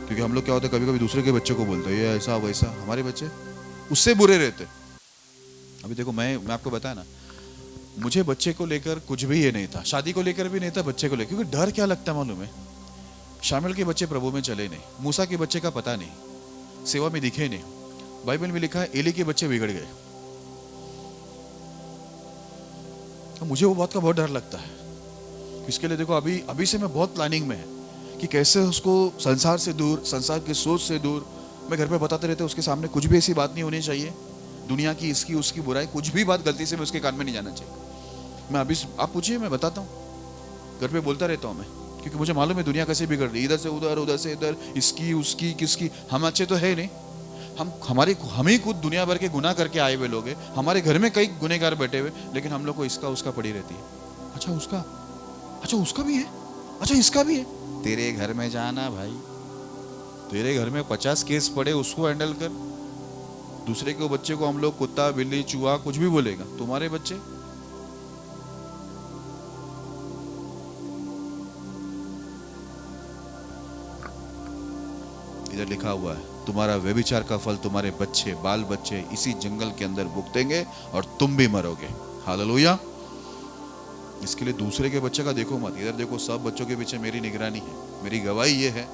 क्योंकि हम लोग क्या होता है, कभी कभी दूसरे के बच्चों को बोलते हैं ये ऐसा वैसा, हमारे बच्चे उससे बुरे रहते। अभी देखो, मैं आपको बताया ना, मुझे बच्चे को लेकर कुछ भी ये नहीं था, शादी को लेकर भी नहीं था, बच्चे को लेकर, क्योंकि डर क्या लगता है मालूम है? शामिल के बच्चे प्रभु में चले नहीं, मूसा के बच्चे का पता नहीं, सेवा में दिखे नहीं। बाइबल में लिखा है एली के बच्चे बिगड़ गए। तो मुझे वो बात का बहुत डर लगता है। इसके लिए देखो, अभी से मैं बहुत प्लानिंग में है कि कैसे उसको संसार से दूर, संसार की सोच से दूर, मैं घर पे बताते रहते उसके सामने कुछ भी ऐसी बात नहीं होनी चाहिए, दुनिया की, इसकी उसकी बुराई, कुछ भी बात गलती से मैं उसके कान में नहीं जाना चाहिए। मैं अभी, आप पूछिए, मैं बताता हूँ, घर पे बोलता रहता हूँ मैं, क्योंकि मुझे मालूम है दुनिया कैसे बिगड़ रही, इधर से उधर, उधर से इधर, इसकी उसकी किसकी। हम अच्छे तो है नहीं, हम ही खुद दुनिया भर के गुनाह करके आए हुए लोग हैं। हमारे घर में कई गुनहगार बैठे हुए, लेकिन हम लोग को इसका उसका पड़ी रहती है। अच्छा उसका भी है, अच्छा इसका भी है। तेरे घर में जाना भाई, तेरे घर में 50 केस पड़े, उसको हैंडल कर। दूसरे के बच्चे को हम लोग कुत्ता, बिल्ली, चूहा कुछ भी बोलेगा, तुम्हारे बच्चे इधर लिखा हुआ है, तुम्हारा व्यभिचार का फल तुम्हारे बच्चे बाल बच्चे इसी जंगल के अंदर भुगतेंगे और तुम भी मरोगे। हालेलुया। इसके लिए दूसरे के बच्चे का देखो मत, इधर देखो, सब बच्चों के पीछे मेरी निगरानी है। मेरी गवाही ये है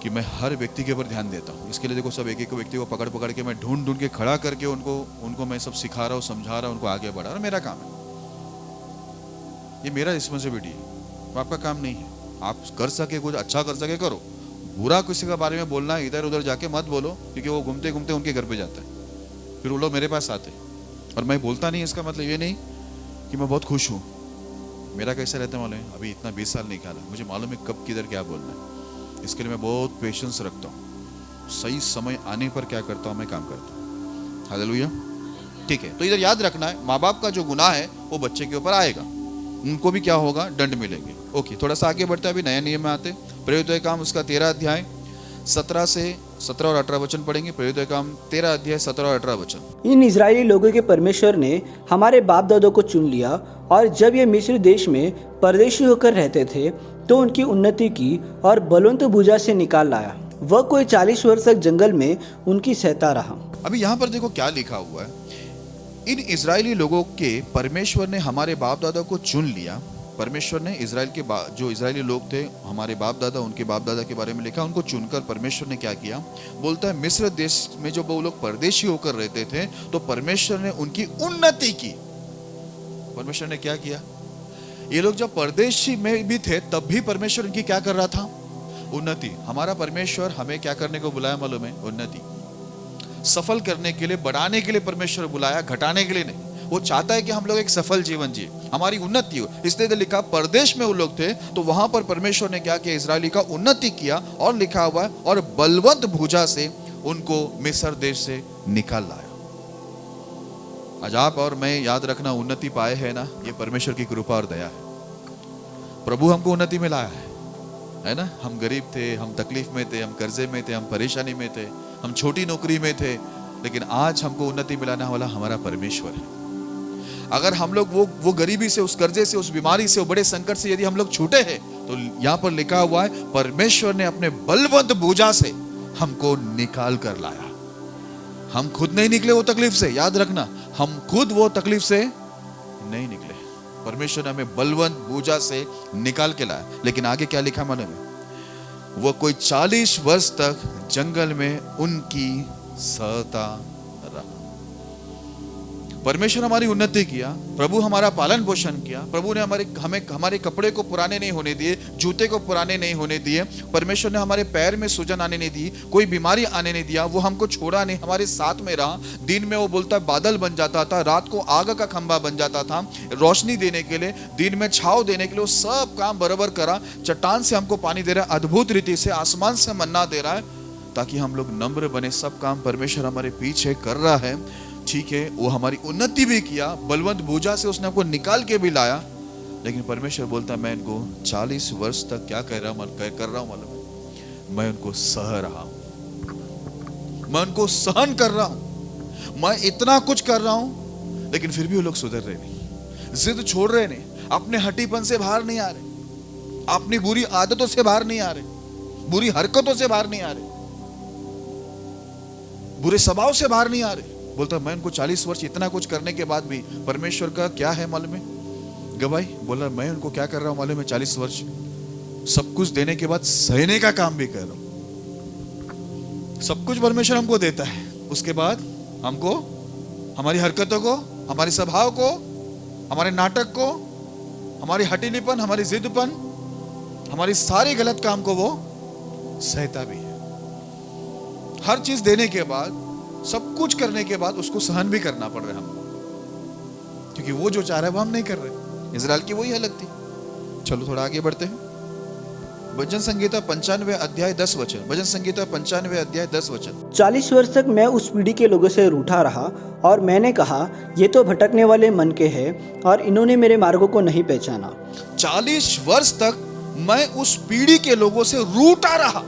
कि मैं हर व्यक्ति के ऊपर ध्यान देता हूँ। इसके लिए देखो, सब एक एक व्यक्ति को पकड़ पकड़ के मैं ढूंढ ढूंढ के खड़ा करके उनको मैं सब सिखा रहा हूँ, समझा रहा हूँ, उनको आगे बढ़ा रहा हूँ। मेरा काम है, ये मेरा रिस्पॉन्सिबिलिटी है, आपका काम नहीं है। आप कर सके, कुछ अच्छा कर सके करो, बुरा किसी के बारे में बोलना है इधर उधर जाके मत बोलो, क्योंकि वो घूमते घूमते उनके घर पे जाता है, फिर वो लोग मेरे पास आते हैं। और मैं बोलता नहीं, इसका मतलब ये नहीं कि मैं बहुत खुश हूँ। मेरा कैसा रहता है मालूम है, अभी इतना 20 साल नहीं खाला, मुझे मालूम है कब किधर क्या बोलना है। इसके लिए मैं बहुत पेशेंस रखता हूँ, सही समय आने पर क्या करता हूँ, मैं काम करता हूँ। हालेलुया। ठीक है, तो इधर याद रखना है, माँ बाप का जो गुनाह है वो बच्चे के ऊपर आएगा, उनको भी क्या होगा, दंड मिलेंगे। ओके, थोड़ा सा आगे बढ़ते हैं, अभी नया नियम में आते। प्रेरितों के काम उसका 13 अध्याय 17 और 18 वचन पढ़ेंगे। प्रेरितों के काम 13 अध्याय 17 और 18 वचन। इन इजरायली लोगों के परमेश्वर ने हमारे बाप दादों को चुन लिया, और जब ये मिस्र देश में परदेशी होकर रहते थे तो उनकी उन्नति की और बलवंत भुजा से निकाल लाया। वह कोई 40 वर्ष तक जंगल में उनकी सहायता रहा। अभी यहाँ पर देखो क्या लिखा हुआ है, इन इजरायली लोगों के परमेश्वर ने हमारे बाप दादा को चुन लिया। परमेश्वर ने इजराइल के जो इजरायली लोग थे, हमारे बाप दादा, उनके बाप दादा के बारे में लिखा, उनको चुनकर परमेश्वर ने क्या किया, बोलता है मिस्र देश में जो वो लोग परदेशी होकर रहते थे तो परमेश्वर ने उनकी उन्नति की। परमेश्वर ने क्या किया, ये लोग जब परदेशी में भी थे तब भी परमेश्वर उनकी क्या कर रहा था, उन्नति। हमारा परमेश्वर हमें क्या करने को बुलाया मालूम है, उन्नति, सफल करने के लिए, बढ़ाने के लिए परमेश्वर बुलाया, घटाने के लिए नहीं। वो चाहता है कि हम लोग एक सफल जीवन जिए, हमारी उन्नति हो। इसलिए तो लिखा, परदेश में वो लोग थे तो वहां पर परमेश्वर ने क्या किया, इजरायली का उन्नति किया। और लिखा हुआ है, और बलवंत भुजा से उनको मिस्र देश से निकाल लाया। आज आप और मैं याद रखना, उन्नति पाए है ना, ये परमेश्वर की कृपा और दया है। प्रभु हमको उन्नति में लाया है ना। हम गरीब थे, हम तकलीफ में थे, हम कर्जे में थे, हम परेशानी में थे, हम छोटी नौकरी में थे, लेकिन आज हमको उन्नति मिलाने वाला हमारा परमेश्वर है। अगर हम लोग वो गरीबी से, उस कर्जे से, उस बीमारी से, वो बड़े संकट से यदि हम लोग छूटे हैं, तो यहाँ पर लिखा हुआ है, परमेश्वर ने अपने बलवंत भुजा से हमको निकाल कर लाया। हम खुद नहीं निकले वो तकलीफ से, याद रखना, हम खुद वो तकलीफ से नहीं निकले, परमेश्वर ने हमें बलवंत भुजा से निकाल के लाया। लेकिन आगे क्या लिखा मालूम है, वो कोई 40 वर्ष तक जंगल में उनकी सहायता रहा। परमेश्वर हमारी उन्नति किया, प्रभु हमारा पालन पोषण किया, प्रभु ने हमारे कपड़े को पुराने नहीं होने दिए, जूते को पुराने नहीं होने दिए, परमेश्वर ने हमारे पैर में सूजन आने नहीं दी, कोई बीमारी आने नहीं दिया। वो हमको छोड़ा नहीं, हमारे साथ में रहा। दिन में वो बोलता है बादल बन जाता था, रात को आग का खंभा बन जाता था, रोशनी देने के लिए, दिन में छाव देने के लिए, वो सब काम बराबर करा। चट्टान से हमको पानी दे रहा है, अद्भुत रीति से आसमान से मन्ना दे रहा है, ताकि हम लोग नम्र बने। सब काम परमेश्वर हमारे पीछे कर रहा है, ठीक है। वो हमारी उन्नति भी किया, बलवंत भुजा से उसने हमको निकाल के भी लाया। लेकिन परमेश्वर बोलता है, मैं इनको 40 वर्ष तक क्या कर रहा हूं मालूम, मैं उनको सह रहा हूं, मैं उनको सहन कर रहा हूं, मैं इतना कुछ कर रहा हूं, लेकिन फिर भी वो लोग सुधर रहे नहीं, जिद छोड़ रहे नहीं, अपने हटीपन से बाहर नहीं आ रहे, अपनी बुरी आदतों से बाहर नहीं आ रहे, बुरी हरकतों से बाहर नहीं आ रहे, बुरे स्वभाव से बाहर नहीं आ रहे। बोलता मैं उनको 40 वर्ष इतना कुछ करने के बाद भी, परमेश्वर का क्या है मालूम है गवाही, बोला मैं उनको क्या कर रहा हूं मालूम है, 40 वर्ष सब कुछ देने के बाद सहने का काम भी कर रहा हूं। सब कुछ परमेश्वर हमको देता है, उसके बाद हमको हमारी हरकतों को, हमारे स्वभाव को, हमारे नाटक को, हमारी हटीलीपन, हमारी जिदपन, हमारी सारी गलत काम को वो सहता भी है। हर चीज देने के बाद, सब कुछ करने के बाद उसको सहन भी करना पड़ रहा है हमको, क्योंकि वो जो चाह रहा है वो हम नहीं कर रहे। इजराइल की वही हालत थी। चलो थोड़ा आगे बढ़ते हैं। भजन संगीता 95 अध्याय 10 वचन। भजन संगीता 95 अध्याय 10 वचन। 40 वर्ष तक मैं उस पीढ़ी के लोगों से रूठा रहा, और मैंने कहा ये तो भटकने वाले मन के हैं, और इन्होंने मेरे मार्गों को नहीं पहचाना। 40 वर्ष तक मैं उस पीढ़ी के लोगों से रूठा रहा।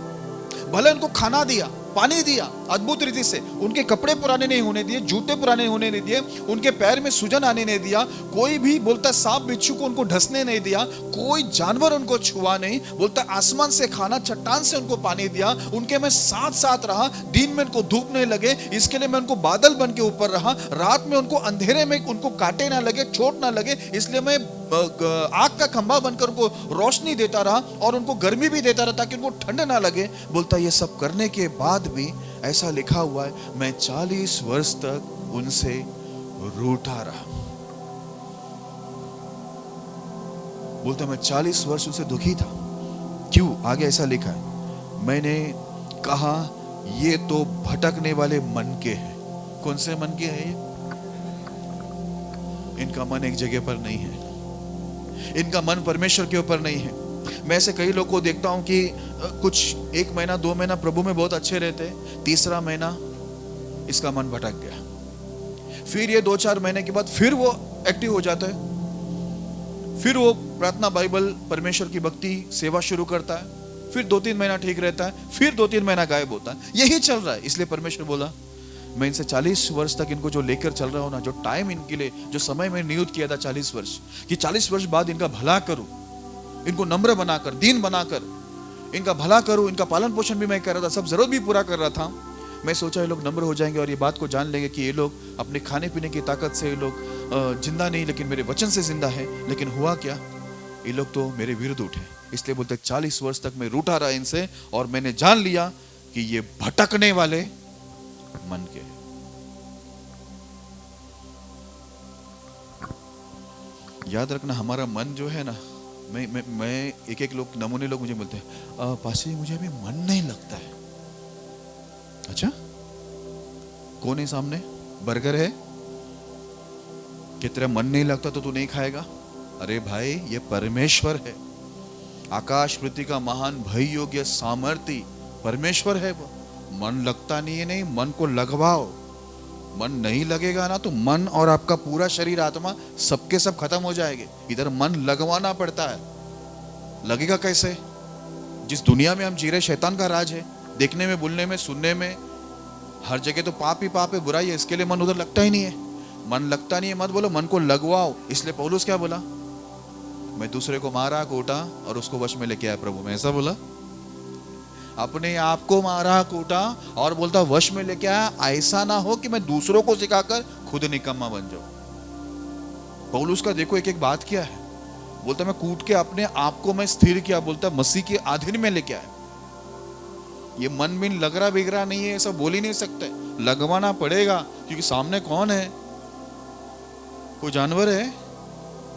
भले उनको खाना दिया, पानी दिया, अद्भुत रीति से। उनके कपड़े पुराने नहीं होने दिए, जूते पुराने होने नहीं दिए, उनके पैर में सूजन आने नहीं दिया, कोई भी बोलता सांप बिच्छू को उनको ढसने नहीं दिया, कोई जानवर उनको छुआ नहीं, बोलता आसमान से खाना, चट्टान से उनको पानी दिया, उनके मैं साथ साथ रहा, दिन में उनको धूप नहीं लगे इसके लिए मैं उनको बादल बन के ऊपर रहा, रात में उनको अंधेरे में उनको कांटे ना लगे, चोट ना लगे इसलिए मैं आग का खंभा बनकर उनको रोशनी देता रहा और उनको गर्मी भी देता रहा ताकि उनको ठंड ना लगे। बोलता ये सब करने के बाद भी ऐसा लिखा हुआ है मैं 40 वर्ष तक उनसे रूठा रहा। बोलता मैं 40 वर्ष उनसे दुखी था। क्यों? आगे ऐसा लिखा है, मैंने कहा ये तो भटकने वाले मन के हैं। कौन से मन के हैं ये? इनका मन एक जगह पर नहीं है, इनका मन परमेश्वर के ऊपर नहीं है। मैं ऐसे कई लोगों को देखता हूं कि कुछ 1 महीना 2 महीना प्रभु में बहुत अच्छे रहते, तीसरा महीना इसका मन भटक गया, फिर ये 2-4 महीने के बाद फिर वो एक्टिव हो जाता है, फिर वो प्रार्थना, बाइबल, परमेश्वर की भक्ति, सेवा शुरू करता है, फिर 2-3 महीना ठीक रहता है, फिर 2-3 महीना गायब होता है। यही चल रहा है। इसलिए परमेश्वर बोला मैं इनसे 40 वर्ष तक इनको जो लेकर चल रहा हूं ना, जो टाइम इनके लिए, जो समय में नियुक्त किया था 40 वर्ष, कि 40 वर्ष बाद इनका भला करूं, इनको नम्र बनाकर, दीन बनाकर इनका भला करूं, इनका पालन पोषण भी मैं कर रहा था, सब जरूरत भी पूरा कर रहा था। मैं सोचा ये लोग नम्र हो जाएंगे और ये बात को जान लेंगे कि ये लोग अपने खाने पीने की ताकत से ये लोग जिंदा नहीं लेकिन मेरे वचन से जिंदा है। लेकिन हुआ क्या? ये लोग तो मेरे विरुद्ध उठे। इसलिए बोलते 40 वर्ष तक मैं रूठा रहा इनसे और मैंने जान लिया कि ये भटकने वाले मन के। याद रखना हमारा मन जो है ना, मैं एक लोग नमूने लोग मुझे बोलते हैं पासी मुझे अभी मन नहीं लगता है। अच्छा, कौन है सामने? बर्गर है कि तेरा मन नहीं लगता तो तू नहीं खाएगा? अरे भाई ये परमेश्वर है, आकाश पृथ्वी का महान भय योग्य सामर्थी परमेश्वर है। वो मन लगता नहीं है, नहीं, मन को लगवाओ। मन नहीं लगेगा ना तो मन और आपका पूरा शरीर आत्मा सबके सब खत्म हो जाएंगे। इधर मन लगवाना पड़ता है। लगेगा कैसे? जिस दुनिया में हम जी रहे शैतान का राज है, देखने में, बोलने में, सुनने में, हर जगह तो पाप ही पाप है, बुराई है। इसके लिए मन उधर लगता ही नहीं है। मन लगता नहीं है मत बोलो, मन को लगवाओ। इसलिए पौलुस क्या बोला? मैं दूसरे को मारा, कूटा और उसको वश में लेके आया प्रभु में, ऐसा बोला। अपने आप को मारा, कूटा और बोलता वश में लेके आया। ऐसा ना हो कि मैं दूसरों को सिखाकर खुद निकम्मा बन जाऊं। पौलुस का देखो एक एक बात क्या है। बोलता मैं कूट के अपने आप को मैं स्थिर किया, बोलता मसीह के अधीन में लेके आया। ये मन में लग रहा बिगड़ा नहीं है, ऐसा बोल ही नहीं सकते, लगवाना पड़ेगा। क्योंकि सामने कौन है? कोई जानवर है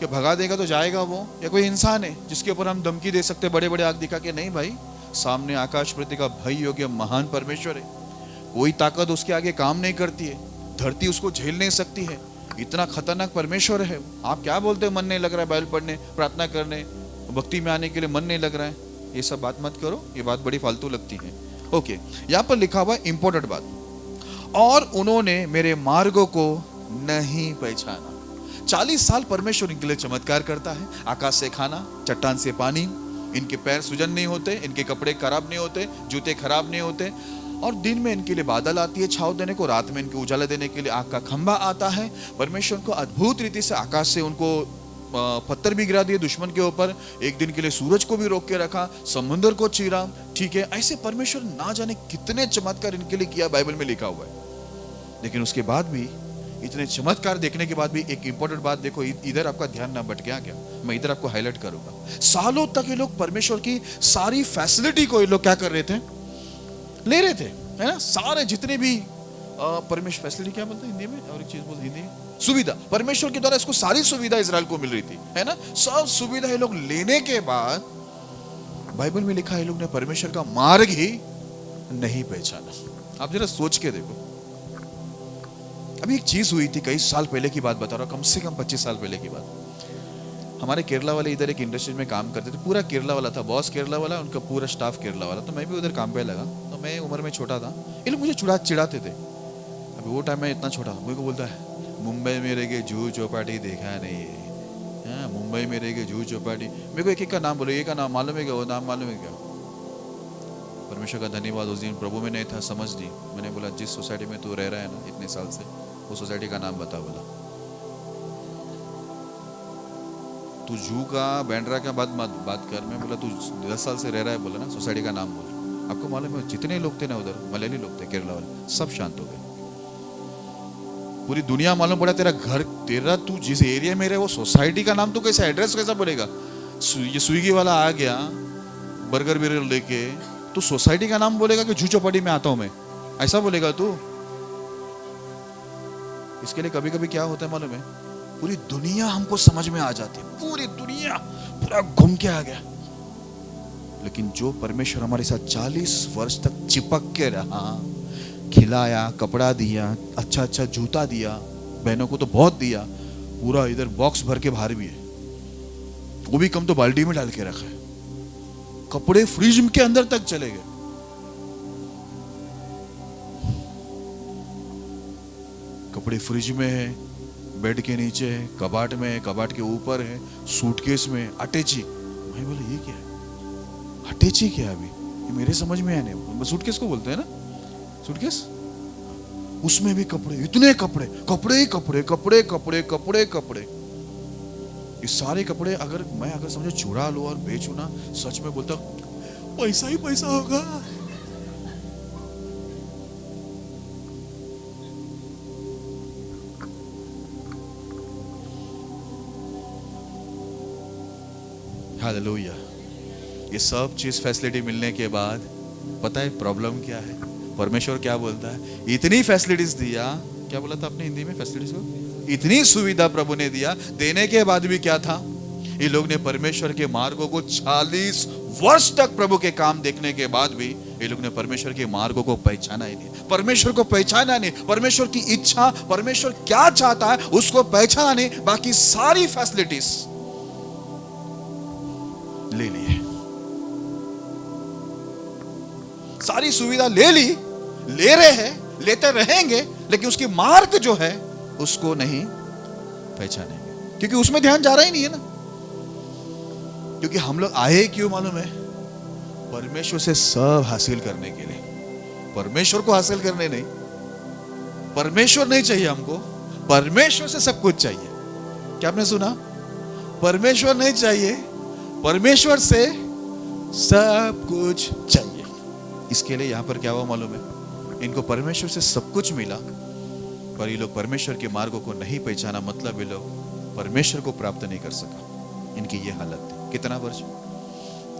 कि भगा देगा तो जाएगा वो, या कोई इंसान है जिसके ऊपर हम धमकी दे सकते बड़े बड़े आग दिखा के? नहीं भाई, सामने आकाश पृथ्वी का भय योग्य महान परमेश्वर है। कोई ताकत उसके आगे काम नहीं करती है, धरती उसको झेल नहीं सकती है। इतना खतरनाक परमेश्वर है। आप क्या बोलते हो मन नहीं लग रहा है बाइबल पढ़ने, प्रार्थना करने, भक्ति में आने के लिए मन नहीं लग रहा है? ये सब बात मत करो, ये बात बड़ी फालतू लगती है। ओके, यहाँ पर लिखा हुआ इंपॉर्टेंट बात, और उन्होंने मेरे मार्गों को नहीं पहचाना। 40 साल परमेश्वर इनके लिए चमत्कार करता है। आकाश से खाना, चट्टान से पानी, इनके पैर सूजन नहीं होते, इनके कपड़े खराब नहीं होते, जूते खराब नहीं होते, और दिन में इनके लिए बादल आती है छाव देने को, रात में इनको उजाला देने के लिए आग का खंभा आता है। परमेश्वर को अद्भुत रीति से आकाश से उनको पत्थर भी गिरा दिए दुश्मन के ऊपर, एक दिन के लिए सूरज को भी रोक के रखा, समुद्र को चीरा। ठीक है, ऐसे परमेश्वर ना जाने कितने चमत्कार इनके लिए किया, बाइबल में लिखा हुआ है। लेकिन उसके बाद भी, इतने चमत्कार देखने के बाद भी एक इंपॉर्टेंट बात देखो, इधर आपका ध्यान ना भटके क्या, मैं इधर आपको हाईलाइट करूंगा। सालों तक ये लोग परमेश्वर की सारी फैसिलिटी को ये लोग क्या कर रहे थे? ले रहे थे, है ना। सारे जितने भी परमेश्वर, फैसिलिटी क्या बोलते हैं हिंदी में, और एक चीज बोलते हिंदी, सुविधा, परमेश्वर के द्वारा इसको सारी सुविधा इजराइल को मिल रही थी, है ना। सब सुविधा ये लोग लेने के बाद बाइबल में लिखा है ये लोग ने परमेश्वर का मार्ग ही नहीं पहचाना। आप जरा सोच के देखो। अभी एक चीज हुई थी, कई साल पहले की बात बता रहा हूं, कम से कम 25 साल पहले की बात। हमारे केरला वाले इधर एक इंडस्ट्री में काम करते थे, पूरा केरला वाला था, बॉस केरला वाला, उनका पूरा स्टाफ केरला वाला। तो मैं भी उधर काम पे लगा। तो मैं उम्र में छोटा था, ये लोग मुझे चिढ़ाते थे। अभी वो टाइम में इतना छोटा, मुझे को बोलता है मुंबई में रह के जूह चौपाटी देखा नहीं है, मुंबई में रह के जूह चौपाटी। मेरे को एक एक का नाम बोलो, ये का नाम मालूम है क्या, वो नाम मालूम है क्या? परमेश्वर का धन्यवाद, उस दिन प्रभु में नहीं था, समझ ली। मैंने बोला जिस सोसाइटी में तू रह रहा है ना इतने साल से, वो सोसाइटी का नाम बता। बोला तू जू का बैंड्रा का बात कर। मैं बोला तू 10 साल से रह रहा है, बोला ना सोसाइटी का नाम बोल। आपको मालूम है जितने लोग थे ना उधर, मलयाली लोग थे, केरला वाले, सब शांत हो गए। पूरी दुनिया मालूम पड़ा तेरा घर, तेरा तू जिस एरिया में रहे वो सोसाइटी का नाम, तू कैसे एड्रेस कैसा बोलेगा? ये स्विगी वाला आ गया बर्गर बिर्गर लेके, तू सोसाइटी का नाम बोलेगा कि जू चौपाटी में आता हूं मैं, ऐसा बोलेगा तू? इसके लिए कभी कभी क्या होता है मालूम है, पूरी दुनिया हमको समझ में आ जाती है, पूरी दुनिया पूरा घूम के आ गया। लेकिन जो परमेश्वर हमारे साथ 40 वर्ष तक चिपक के रहा, खिलाया, कपड़ा दिया, अच्छा अच्छा जूता दिया, बहनों को तो बहुत दिया, पूरा इधर बॉक्स भर के बाहर भी है, वो भी कम तो बाल्टी में डाल के रखा है, कपड़े फ्रिज के अंदर तक चले गए। कपड़े फ्रिज में है, बेड के नीचे है, कबाट में है, कबाट के ऊपर है, सूटकेस में, अटैची। मैं बोला ये क्या है? अटैची क्या है? अभी ये मेरे समझ में आने, सूटकेस को बोलते हैं ना, सूटकेस। उसमें भी कपड़े, इतने कपड़े, कपड़े ही कपड़े, कपड़े कपड़े कपड़े कपड़े। ये सारे कपड़े अगर मैं समझो चुरा लूं और बेचूं ना, सच में बोलता पैसा ही पैसा होगा। हालेलुया। ये सब चीज फैसिलिटी मिलने के बाद पता है प्रॉब्लम क्या है? परमेश्वर क्या बोलता है? इतनी फैसिलिटीज दिया, क्या बोला था अपने हिंदी में फैसिलिटीज को? इतनी सुविधा प्रभु ने दिया, देने के बाद भी क्या था? ये लोग ने परमेश्वर के मार्गों को 40 वर्ष तक प्रभु के काम देखने के बाद भी ये लोग ने परमेश्वर के मार्गों को पहचाना ही नहीं। परमेश्वर को पहचाना नहीं, परमेश्वर की इच्छा, परमेश्वर क्या चाहता है उसको पहचाना नहीं, बाकी सारी फैसिलिटीज ले लिए, सारी सुविधा ले ली, ले रहे हैं, लेते रहेंगे, लेकिन उसकी मार्ग जो है उसको नहीं पहचानेंगे, क्योंकि उसमें ध्यान जा रहा ही नहीं है ना। क्योंकि हम लोग आए क्यों मालूम है? परमेश्वर से सब हासिल करने के लिए, परमेश्वर को हासिल करने नहीं। परमेश्वर नहीं चाहिए हमको, परमेश्वर से सब कुछ चाहिए। क्या आपने सुना? परमेश्वर नहीं चाहिए, परमेश्वर से सब कुछ चाहिए। इसके लिए यहां पर क्या हुआ मालूम है? इनको परमेश्वर से सब कुछ मिला, पर ये लोग परमेश्वर के मार्गों को नहीं पहचाना, मतलब ये लोग परमेश्वर को प्राप्त नहीं कर सका। इनकी ये हालत थी। कितना वर्ष?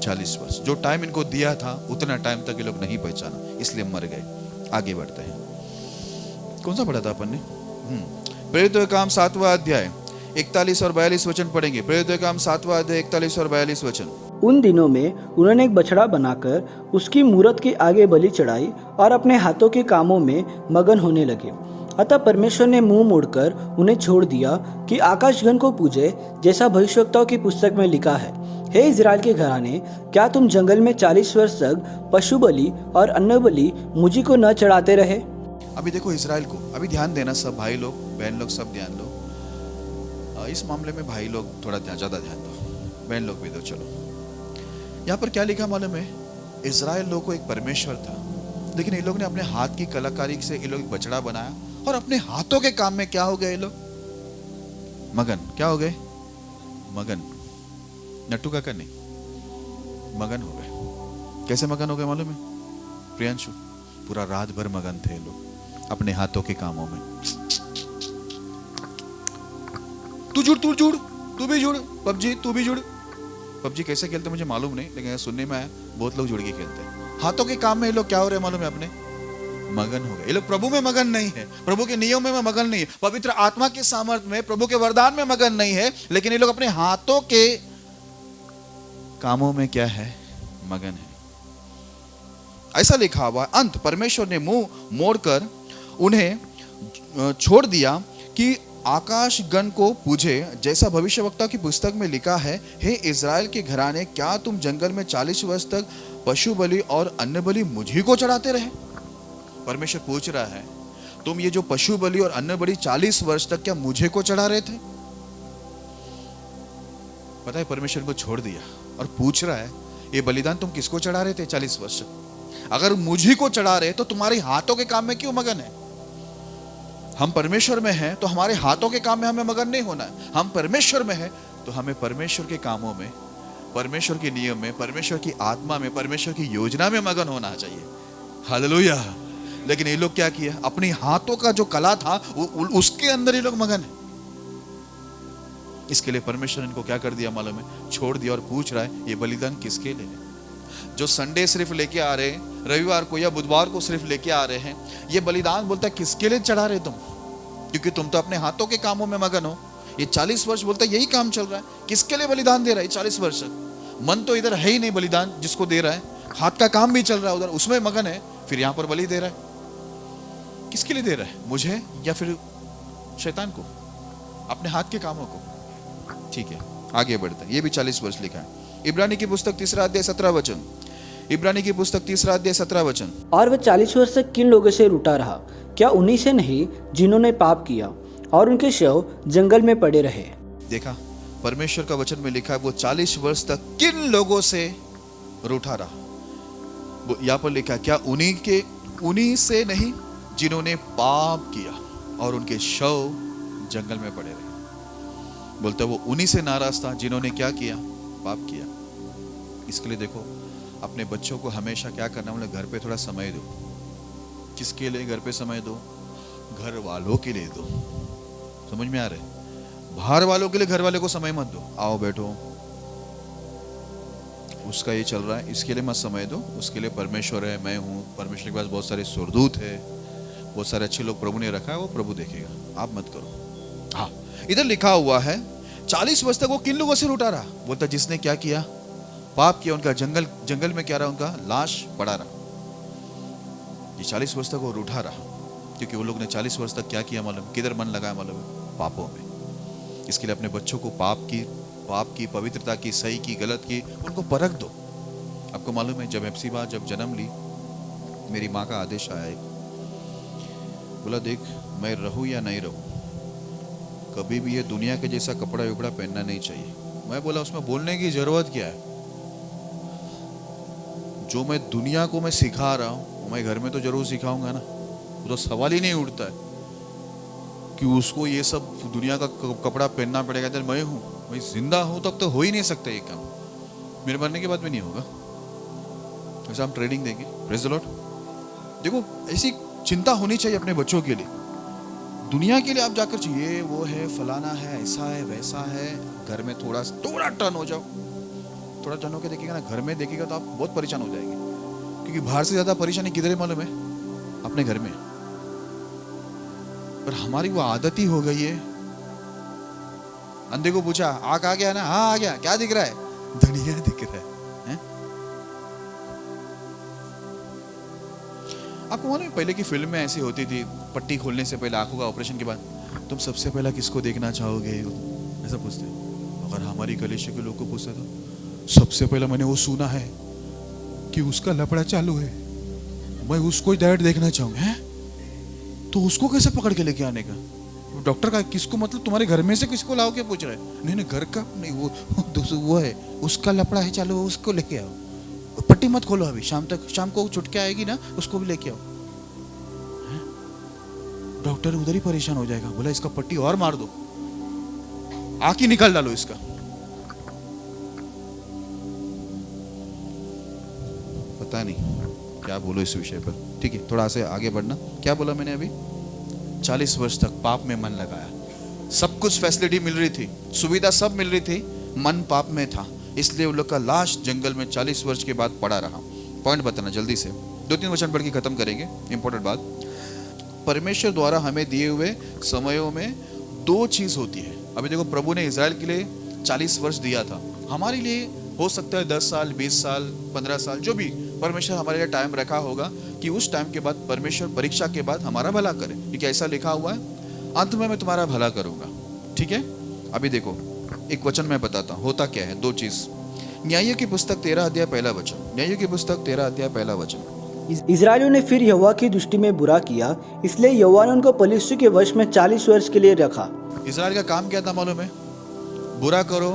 40 वर्ष। जो टाइम इनको दिया था उतना टाइम तक ये लोग नहीं पहचाना, इसलिए मर गए। आगे बढ़ते हैं। कौन सा पढ़ा था अपन ने? प्रेरितों के काम 7वां अध्याय 41 और 42 वचन पढ़ेंगे। प्रेरितों के काम 7वां अध्याय 41 और 42 वचन। उन दिनों में उन्होंने एक बछड़ा बनाकर उसकी मूरत के आगे बलि चढ़ाई और अपने हाथों के कामों में मगन होने लगे। अतः परमेश्वर ने मुंह मोड़कर उन्हें छोड़ दिया कि आकाशगण को पूजे, जैसा भविष्यवक्ताओं की पुस्तक में लिखा है, हे इज़राइल के घराने, क्या तुम जंगल में 40 वर्ष तक पशु बलि और अन्न बलि मुझी को न चढ़ाते रहे? अभी देखो इज़राइल को, अभी ध्यान देना सब भाई लोग, बहन लोग, सब ध्यान दो। इस मामले में भाई लोग थोड़ा ज्यादा ध्यान दो, बहन लोग भी दो। चलो यहाँ पर क्या लिखा मालूम है? इज़राइल लोग को एक परमेश्वर था, लेकिन ये लोग ने अपने हाथ की कलाकारी से ये लोग बछड़ा बनाया, और अपने हाथों के काम में क्या हो गए ये लोग? मगन। क्या हो गए? मगन। नट्टू काका नहीं, मगन हो गए। कैसे मगन हो गए मालूम है प्रियांशु? पूरा रात भर मगन थे लोग अपने हाथों के कामों में। तू जुड़, तू भी जुड़, पबजी तू भी जुड़। पबजी कैसे खेलते मुझे मालूम नहीं, लेकिन सुनने में आया बहुत लोग जुड़ के खेलते हैं। हाथों के काम में ये लोग क्या हो रहे मालूम है? अपने मगन हो गए। ये लोग प्रभु में मगन नहीं है, प्रभु के नियम में मगन नहीं है, पवित्र आत्मा के सामर्थ्य में, प्रभु के वरदान में मगन नहीं है, लेकिन ये लोग अपने हाथों के कामों में क्या है? मगन है। ऐसा लिखा हुआ अंत परमेश्वर ने मुंह मोड़कर उन्हें छोड़ दिया कि आकाश गण को पूजे, जैसा भविष्यवक्ता की पुस्तक में लिखा है, हे इज़राइल के घराने, क्या तुम जंगल में 40 वर्ष तक पशु बलि और अन्न बलि मुझी को चढ़ाते रहे? परमेश्वर पूछ रहा है, तुम ये जो पशु बलि और अन्न बलि 40 वर्ष तक क्या मुझे को चढ़ा रहे थे? पता है परमेश्वर को छोड़ दिया और पूछ रहा है, ये बलिदान तुम किसको चढ़ा रहे थे 40 वर्ष? अगर मुझी को चढ़ा रहे तो तुम्हारे हाथों के काम में क्यों मगन है? हम परमेश्वर में हैं तो हमारे हाथों के काम में हमें मगन नहीं होना है। हम परमेश्वर में हैं तो हमें परमेश्वर के कामों में, परमेश्वर के नियम में, परमेश्वर की आत्मा में, परमेश्वर की योजना में मगन होना चाहिए। हालेलुया। लेकिन ये लोग क्या किया? अपनी हाथों का जो कला था उसके अंदर ये लोग मगन है। इसके लिए परमेश्वर ने इनको क्या कर दिया मालूम है? छोड़ दिया और पूछ रहा है ये बलिदान किसके लिए है? जो संडे सिर्फ लेके आ रहे हैं, रविवार को या बुधवार को सिर्फ लेके आ रहे हैं, ये बलिदान बोलता है किसके लिए चढ़ा रहे तुम? क्योंकि तुम तो अपने हाथों के कामों में मगन हो। ये 40 वर्ष बोलता है यही काम चल रहा है। किसके लिए बलिदान दे रहा है 40 वर्ष? मन तो इधर है ही नहीं बलिदान जिसको दे रहा है, हाथ का काम भी चल रहा है उधर, उसमें मगन है, फिर यहां पर बलि दे रहा है। किसके लिए दे रहा है? मुझे या फिर शैतान को? अपने हाथ के कामों को। ठीक है, आगे बढ़ते हैं। ये भी 40 वर्ष लिखा है। इब्रानी की पुस्तक 3 अध्याय 17 वचन। इब्रानी की पुस्तक 3 अध्याय 17 वचन। और वह 40 वर्ष तक किन लोगों से रूठा रहा? क्या उन्हीं से नहीं जिन्होंने पाप किया और उनके शव जंगल में पड़े रहे? देखा, परमेश्वर का वचन में लिखा है वो 40 वर्ष तक किन लोगों से रूठा रहा। यहां पर लिखा क्या उन्हीं से नहीं जिन्होंने पाप किया और उनके शव जंगल में पड़े रहे। बोलते वो उन्हीं से नाराज था जिन्होंने क्या किया? पाप किया। इसके लिए देखो, अपने बच्चों को हमेशा क्या करना, मतलब घर पे थोड़ा समय दो। किसके लिए घर पे समय दो? घर वालों के लिए दो। समझ में आ रहा है? बाहर वालों के लिए घर वाले को समय मत दो। आओ बैठो, उसका ये चल रहा है, इसके लिए मत समय दो। उसके लिए परमेश्वर है, मैं हूं। परमेश्वर के पास बहुत सारे सुरदूत है, बहुत सारे अच्छे लोग प्रभु ने रखा है, वो प्रभु देखेगा, आप मत करो। हाँ, इधर लिखा हुआ है 40 वर्ष तक वो किन लोगों से रूठा रहा? बोलता जिसने क्या किया? पाप किया। उनका जंगल में क्या रहा? उनका लाश पड़ा रहा। ये 40 वर्ष तक वो रूठा रहा क्योंकि वो लोग ने 40 वर्ष तक क्या किया मालूम? किधर मन लगाया मालूम? पापों में। इसके लिए अपने बच्चों को पाप की, पवित्रता की, सही की, गलत की, उनको परख दो। आपको मालूम है जब एप्सिबा जब जन्म ली, मेरी माँ का आदेश आया, बोला देख मैं रहूं या नहीं रहूं, कभी भी ये दुनिया के जैसा कपड़ा उपड़ा पहनना नहीं चाहिए। मैं बोला उसमें बोलने की जरूरत क्या है? जो मैं दुनिया को मैं सिखा रहा हूं मैं घर में तो जरूर सिखाऊंगा ना। वो तो सवाल ही नहीं उठता है कि उसको ये सब दुनिया का कपड़ा पहनना पड़ेगा। जब मैं जिंदा हूं तब तो हो ही नहीं सकता ये काम। मेरे मरने के बाद भी नहीं होगा। वैसे हम ट्रेनिंग देंगे। Praise the Lord. देखो, ऐसी चिंता होनी चाहिए अपने बच्चों के लिए। दुनिया के लिए आप जाकर चाहिए वो है, फलाना है, ऐसा है, वैसा है। घर में थोड़ा टर्न हो जाओ। थोड़ा टर्न होकर देखिएगा ना, घर में देखिएगा तो आप बहुत परेशान हो जाएंगे। क्योंकि बाहर से ज्यादा परेशानी किधर है मालूम है? अपने घर में। पर हमारी वो आदत ही हो गई है। अंधे को पूछा आँख आ गया ना? हाँ आ गया। क्या दिख रहा है? दुनिया दिख रहा है? आपको मालूम है पहले की फिल्म में ऐसी होती थी, पट्टी खोलने से पहले, आंखों का ऑपरेशन के बाद, तुम सबसे पहला किसको देखना चाहोगे? ऐसा पूछते। अगर हमारी कलीसिया के लोग को पूछता था, सबसे पहला मैंने वो सुना है कि उसका लफड़ा चालू है, मैं उसको ही डायरेक्ट देखना चाहूंगा। है तो उसको कैसे पकड़ के लेके आने का? डॉक्टर का किसको, मतलब तुम्हारे घर में से किसको लाओ के पूछ रहा है? नहीं घर का नहीं, वो है, उसका लफड़ा है चालू, उसको लेके आओ। पट्टी मत खोलो अभी, शाम को छुटके आएगी ना, उसको भी लेके आओ। डॉक्टर उधर ही परेशान हो जाएगा। बोला इसका पट्टी और मार दो, आंख ही निकाल डालो इसका। पता नहीं क्या बोलो इस विषय पर। ठीक है, थोड़ा से आगे बढ़ना। क्या बोला मैंने अभी? 40 वर्ष तक पाप में मन लगाया। सब कुछ फैसिलिटी मिल रही थी, सुविधा सब मिल रही थी, मन पाप में था। इसलिए उन लोग का लाश जंगल में 40 वर्ष के बाद पड़ा रहा। पॉइंट बताना जल्दी से, 2-3 वचन पढ़ के खत्म करेंगे। इंपॉर्टेंट बात, परमेश्वर द्वारा हमें दिए हुए समयों में 2 चीज होती है। अभी देखो, प्रभु ने इजराइल के लिए 40 वर्ष दिया था। हमारे लिए हो सकता है 10 साल, 20 साल, 15 साल, जो भी परमेश्वर हमारे लिए टाइम रखा होगा कि उस टाइम के बाद परमेश्वर परीक्षा के बाद हमारा भला करे, क्योंकि ऐसा लिखा हुआ है, अंत में मैं तुम्हारा भला करूंगा। ठीक है, अभी देखो एक वचन मैं बताता हूं, होता क्या है। 2 चीज। न्याय की पुस्तक 13 अध्याय पहला वचन। न्याय की पुस्तक 13 अध्याय पहला वचन। इजराइलियों ने फिर यहोवा की दृष्टि में बुरा किया, इसलिए यहोवा ने उनको पलिश्ती के वश में 40 वर्ष के लिए रखा। इजराइल का काम क्या था मालूम है? बुरा करो,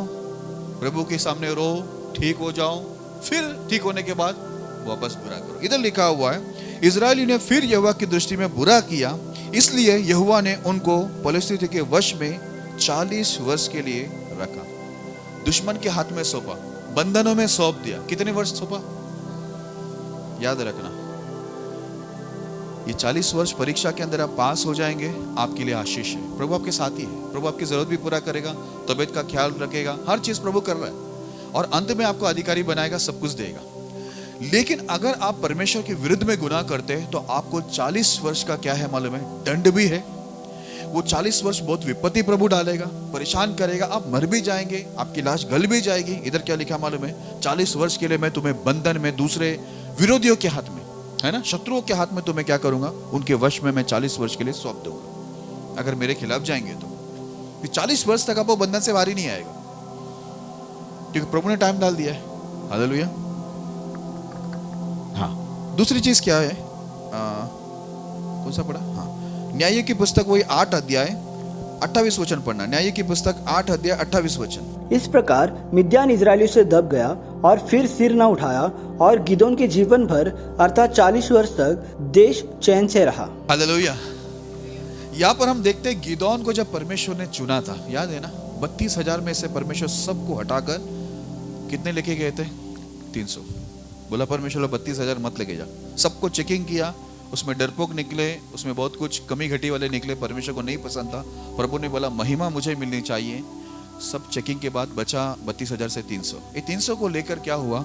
प्रभु के सामने रो, ठीक हो जाओ, फिर ठीक होने के बाद वापस बुरा करो। इधर लिखा हुआ है, इजरायली ने फिर यहोवा की दृष्टि में बुरा किया, इसलिए यहोवा ने उनको पलिश्ती के वश में 40 वर्ष के लिए रखा, दुश्मन के हाथ में सौंपा, बंधनों में सौंप दिया। कितने वर्ष सौंपा? याद रखना, ये 40 वर्ष परीक्षा के अंदर आप पास हो जाएंगे, आपके लिए आशीष है। प्रभु आपके साथ ही है, प्रभु आपकी जरूरत भी पूरा करेगा, तबीयत का ख्याल रखेगा, हर चीज प्रभु कर रहा है, और अंत में आपको अधिकारी बनाएगा, सब कुछ देगा। लेकिन अगर आप परमेश्वर के विरुद्ध में गुनाह करते हैं तो आपको 40 वर्ष का क्या है मालूम है? दंड भी है। वो 40 वर्ष बहुत विपत्ति प्रभु डालेगा, परेशान करेगा, आप मर भी जाएंगे, आपकी लाश गल भी जाएगी। इधर क्या लिखा मालूम है? 40 वर्ष के लिए मैं तुम्हें बंधन में, दूसरे विरोधियों के हाथ में, है ना, शत्रुओं के हाथ में तुम्हें क्या करूंगा? उनके वश में मैं 40 वर्ष के लिए सौंप दूंगा, अगर मेरे खिलाफ जाएंगे तो। 40 वर्ष तक आपको बंधन से बाहर ही नहीं आएगा, क्योंकि प्रभु ने टाइम डाल दिया है। हालेलुया। हाँ, दूसरी चीज क्या है? कौन सा पढ़ा? हाँ, न्याय की पुस्तक वही 8 अध्याय 28 वचन पढ़ना। न्याय की पुस्तक 8 अध्याय 28 वचन। इस प्रकार मिद्यान इजरायलियों से दब गया और फिर सिर न उठाया, और गिदोन के जीवन भर अर्थात 40 वर्ष तक देश चैन से रहा। हालेलुया। यहाँ पर हम देखते हैं गिदोन को जब परमेश्वर ने चुना था, याद है ना, 32,000 में से परमेश्वर सबको हटाकर कितने लेके गए थे? 300। बोला परमेश्वर 32,000 मत लेके जा। सबको चेकिंग किया, उसमें डरपोक निकले, उसमें बहुत कुछ कमी घटी वाले निकले, परमेश्वर को नहीं पसंद था। प्रभु ने बोला महिमा मुझे मिलनी चाहिए। सब चेकिंग के बाद बचा 32,000 से 300। ये 300 को लेकर क्या हुआ?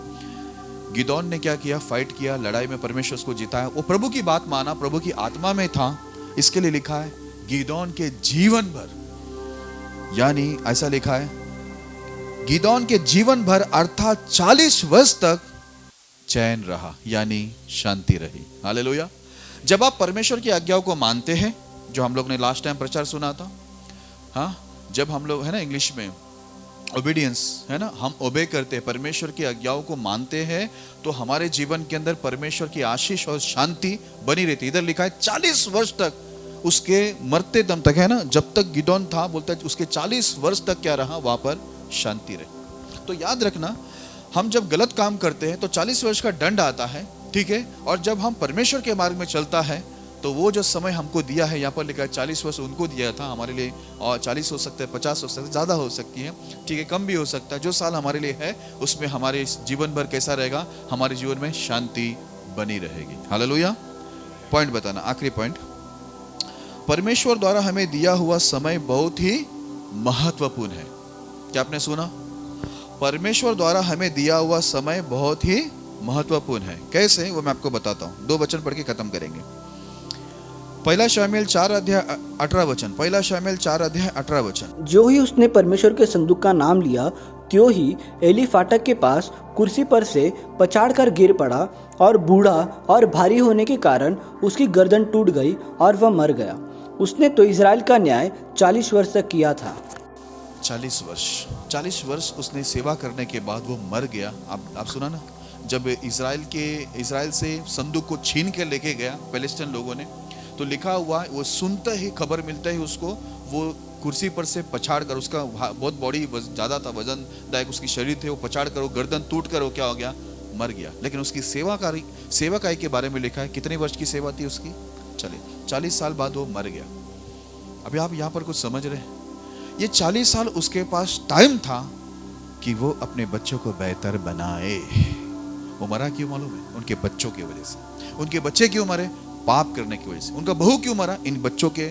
गिदोन ने क्या किया? फाइट किया, लड़ाई में परमेश्वर उसको जिताया। वो प्रभु की बात माना, प्रभु की आत्मा में था। इसके लिए लिखा है गिदोन के जीवन भर, यानी ऐसा लिखा है गिदोन के जीवन भर अर्थात 40 वर्ष तक चैन रहा, यानी शांति रही। हालेलुया। जब आप परमेश्वर की आज्ञाओं को मानते हैं, जो हम लोग ने लास्ट टाइम प्रचार सुना था, हाँ, जब हम लोग, है ना, इंग्लिश में ओबीडियंस, है ना, हम ओबे करते हैं, परमेश्वर की आज्ञाओं को मानते हैं, तो हमारे जीवन के अंदर परमेश्वर की आशीष और शांति बनी रहती। इधर लिखा है 40 वर्ष तक, उसके मरते दम तक, है ना, जब तक गिदोन था, बोलता है उसके 40 वर्ष तक क्या रहा? वहां पर शांति रही। तो याद रखना, हम जब गलत काम करते हैं तो 40 वर्ष का दंड आता है, ठीक है, और जब हम परमेश्वर के मार्ग में चलता है तो वो जो समय हमको दिया है, यहाँ पर लिखा है 40 वर्ष उनको दिया था, हमारे लिए, और 40 हो सकते हैं, 50 हो सकते हैं, ज़्यादा हो सकती है, ठीक है, कम भी हो सकता है। जो साल हमारे लिए है उसमें हमारे जीवन भर कैसा रहेगा? हमारे जीवन में शांति बनी रहेगी। हालेलुया। पॉइंट बताना, आखिरी पॉइंट, परमेश्वर द्वारा हमें दिया हुआ समय बहुत ही महत्वपूर्ण है। क्या आपने सुना? परमेश्वर द्वारा हमें दिया हुआ समय बहुत ही महत्वपूर्ण है। कैसे? वो मैं आपको बताता हूं। 2 वचन पढ़ के खत्म करेंगे। पहला शमूएल 4 अध्याय 18 वचन। पहला शमूएल 4 अध्याय 18 वचन। जो ही उसने परमेश्वर के संदूक का नाम लिया, त्यों ही एली फाटक के पास कुर्सी पर से पछाड़ कर गिर पड़ा, और बूढ़ा और भारी होने के कारण उसकी गर्दन टूट गई और वह मर गया। उसने तो इजराइल का न्याय 40 वर्ष तक किया था। 40 वर्ष उसने सेवा करने के बाद वो मर गया। आप सुना ना, जब इजराइल से संदूक को छीन के लेके गया फिलिस्तीन लोगों ने, तो लिखा हुआ वो सुनते ही, खबर मिलता ही उसको, वो कुर्सी पर से पछाड़ कर, उसका बहुत बॉडी ज्यादा था, वजनदायक उसकी शरीर थे, वो पछाड़ कर, वो गर्दन टूट कर वो क्या हो गया? मर गया। लेकिन उसकी सेवाकाई के बारे में लिखा है, कितने वर्ष की सेवा थी उसकी? 40 साल बाद वो मर गया। अभी आप यहाँ पर कुछ समझ रहे हैं? ये 40 साल उसके पास टाइम था कि वो अपने बच्चों को बेहतर बनाए। वो मरा क्यों मालूम है? उनके बच्चों की वजह से। उनके बच्चे क्यों मरे? पाप करने की वजह से। उनका बहू क्यों मरा? इन बच्चों के,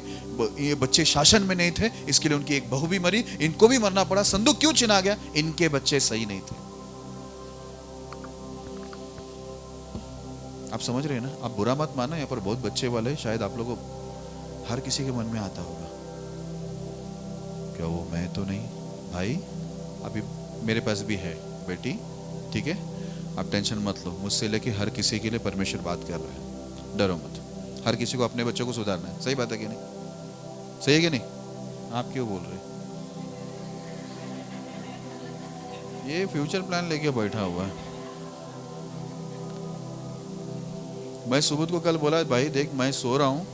ये बच्चे शासन में नहीं थे, इसके लिए उनकी एक बहू भी मरी, इनको भी मरना पड़ा। संदूक क्यों छिना गया? इनके बच्चे सही नहीं थे। आप समझ रहे हैं ना? आप बुरा मत माना, यहाँ पर बहुत बच्चे वाले, शायद आप लोगों को, हर किसी के मन में आता होगा, क्या वो मैं तो नहीं? भाई, अभी मेरे पास भी है बेटी, ठीक है, आप टेंशन मत लो, मुझसे लेके हर किसी के लिए परमेश्वर बात कर रहा है, डरो मत। हर किसी को अपने बच्चों को सुधारना है। सही बात है कि नहीं? सही है कि नहीं? आप क्यों बोल रहे? ये फ्यूचर प्लान लेके बैठा हुआ है। मैं सुबह को कल बोला, भाई देख मैं सो रहा हूँ,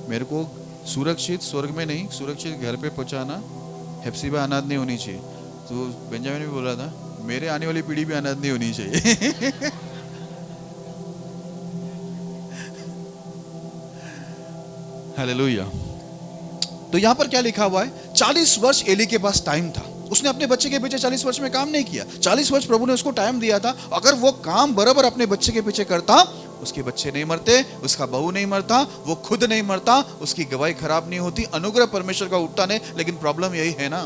मेरे को सुरक्षित स्वर्ग में नहीं, सुरक्षित घर पे पहुंचाना, हेप्सिबा अनाथ नहीं होनी चाहिए। तो बेंजामिन भी बोल रहा था, मेरे आने वाली पीढ़ी भी अनाथ नहीं होनी चाहिए। हालेलुया। तो यहां पर क्या लिखा हुआ है? 40 वर्ष एली के पास टाइम था। उसने अपने बच्चे के पीछे 40 वर्ष में काम नहीं किया। 40 वर्ष प्रभु ने उसको टाइम दिया था। अगर वो काम बराबर अपने बच्चे के पीछे करता, उसके बच्चे नहीं मरते, उसका बहू नहीं मरता, वो खुद नहीं मरता, उसकी गवाही खराब नहीं होती, अनुग्रह परमेश्वर का उठता नहीं। लेकिन प्रॉब्लम यही है ना,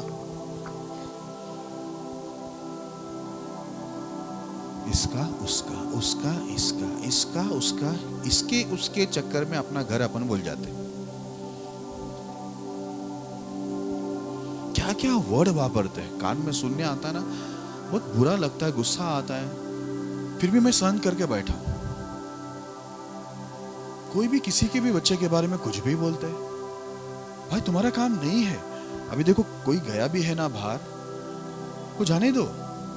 इसका उसका, उसका इसका, इसका उसका, इसके उसके चक्कर में अपना घर अपन भूल जाते। क्या क्या वर्ड वापरते हैं, कान में सुनने आता है ना, बहुत बुरा लगता है, गुस्सा आता है, फिर भी मैं सहन करके बैठा। कोई भी किसी के भी बच्चे के बारे में कुछ भी बोलते हैं, भाई तुम्हारा काम नहीं है। अभी देखो कोई गया भी है ना बाहर, को जाने दो,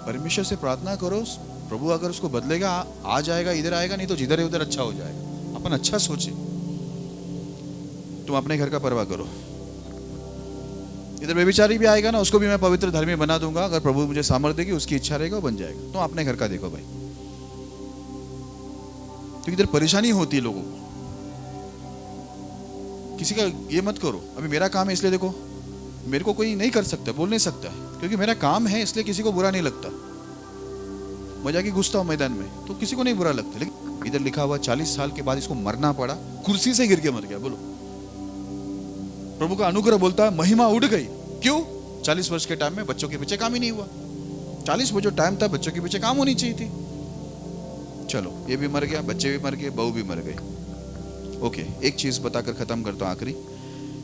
परमेश्वर से प्रार्थना करो, प्रभु अगर उसको बदलेगा आ जाएगा, इधर आएगा, नहीं तो जिधर है उधर अच्छा हो जाएगा। अपन अच्छा सोचे, तुम अपने घर का परवाह करो। इधर व्यभिचारी भी आएगा ना, उसको भी मैं पवित्र धर्मी बना दूंगा, अगर प्रभु मुझे सामर्थ्य देगी, उसकी इच्छा रहेगा वो बन जाएगा। तो अपने घर का देखो भाई, तो इधर परेशानी होती है लोगों को। किसी का ये मत करो, अभी मेरा काम है इसलिए देखो, मेरे को कोई नहीं कर सकता, बोल नहीं सकता, क्योंकि मेरा काम है इसलिए किसी को बुरा नहीं लगता। मजा की घुसता हूं मैदान में तो किसी को नहीं बुरा लगता। लेकिन इधर लिखा हुआ 40 साल के बाद इसको मरना पड़ा, कुर्सी से गिर के मर गया। बोलो, प्रभु का अनुग्रह बोलता है महिमा उड़ गई। क्यों? 40 वर्ष के टाइम में बच्चों के पीछे काम ही नहीं हुआ। 40 वो जो टाइम था बच्चों के पीछे काम होनी चाहिए थी। चलो ये भी मर गया, बच्चे भी मर गए, बहू भी मर गई। ओके, एक चीज बताकर खत्म करता हूं, आखिरी।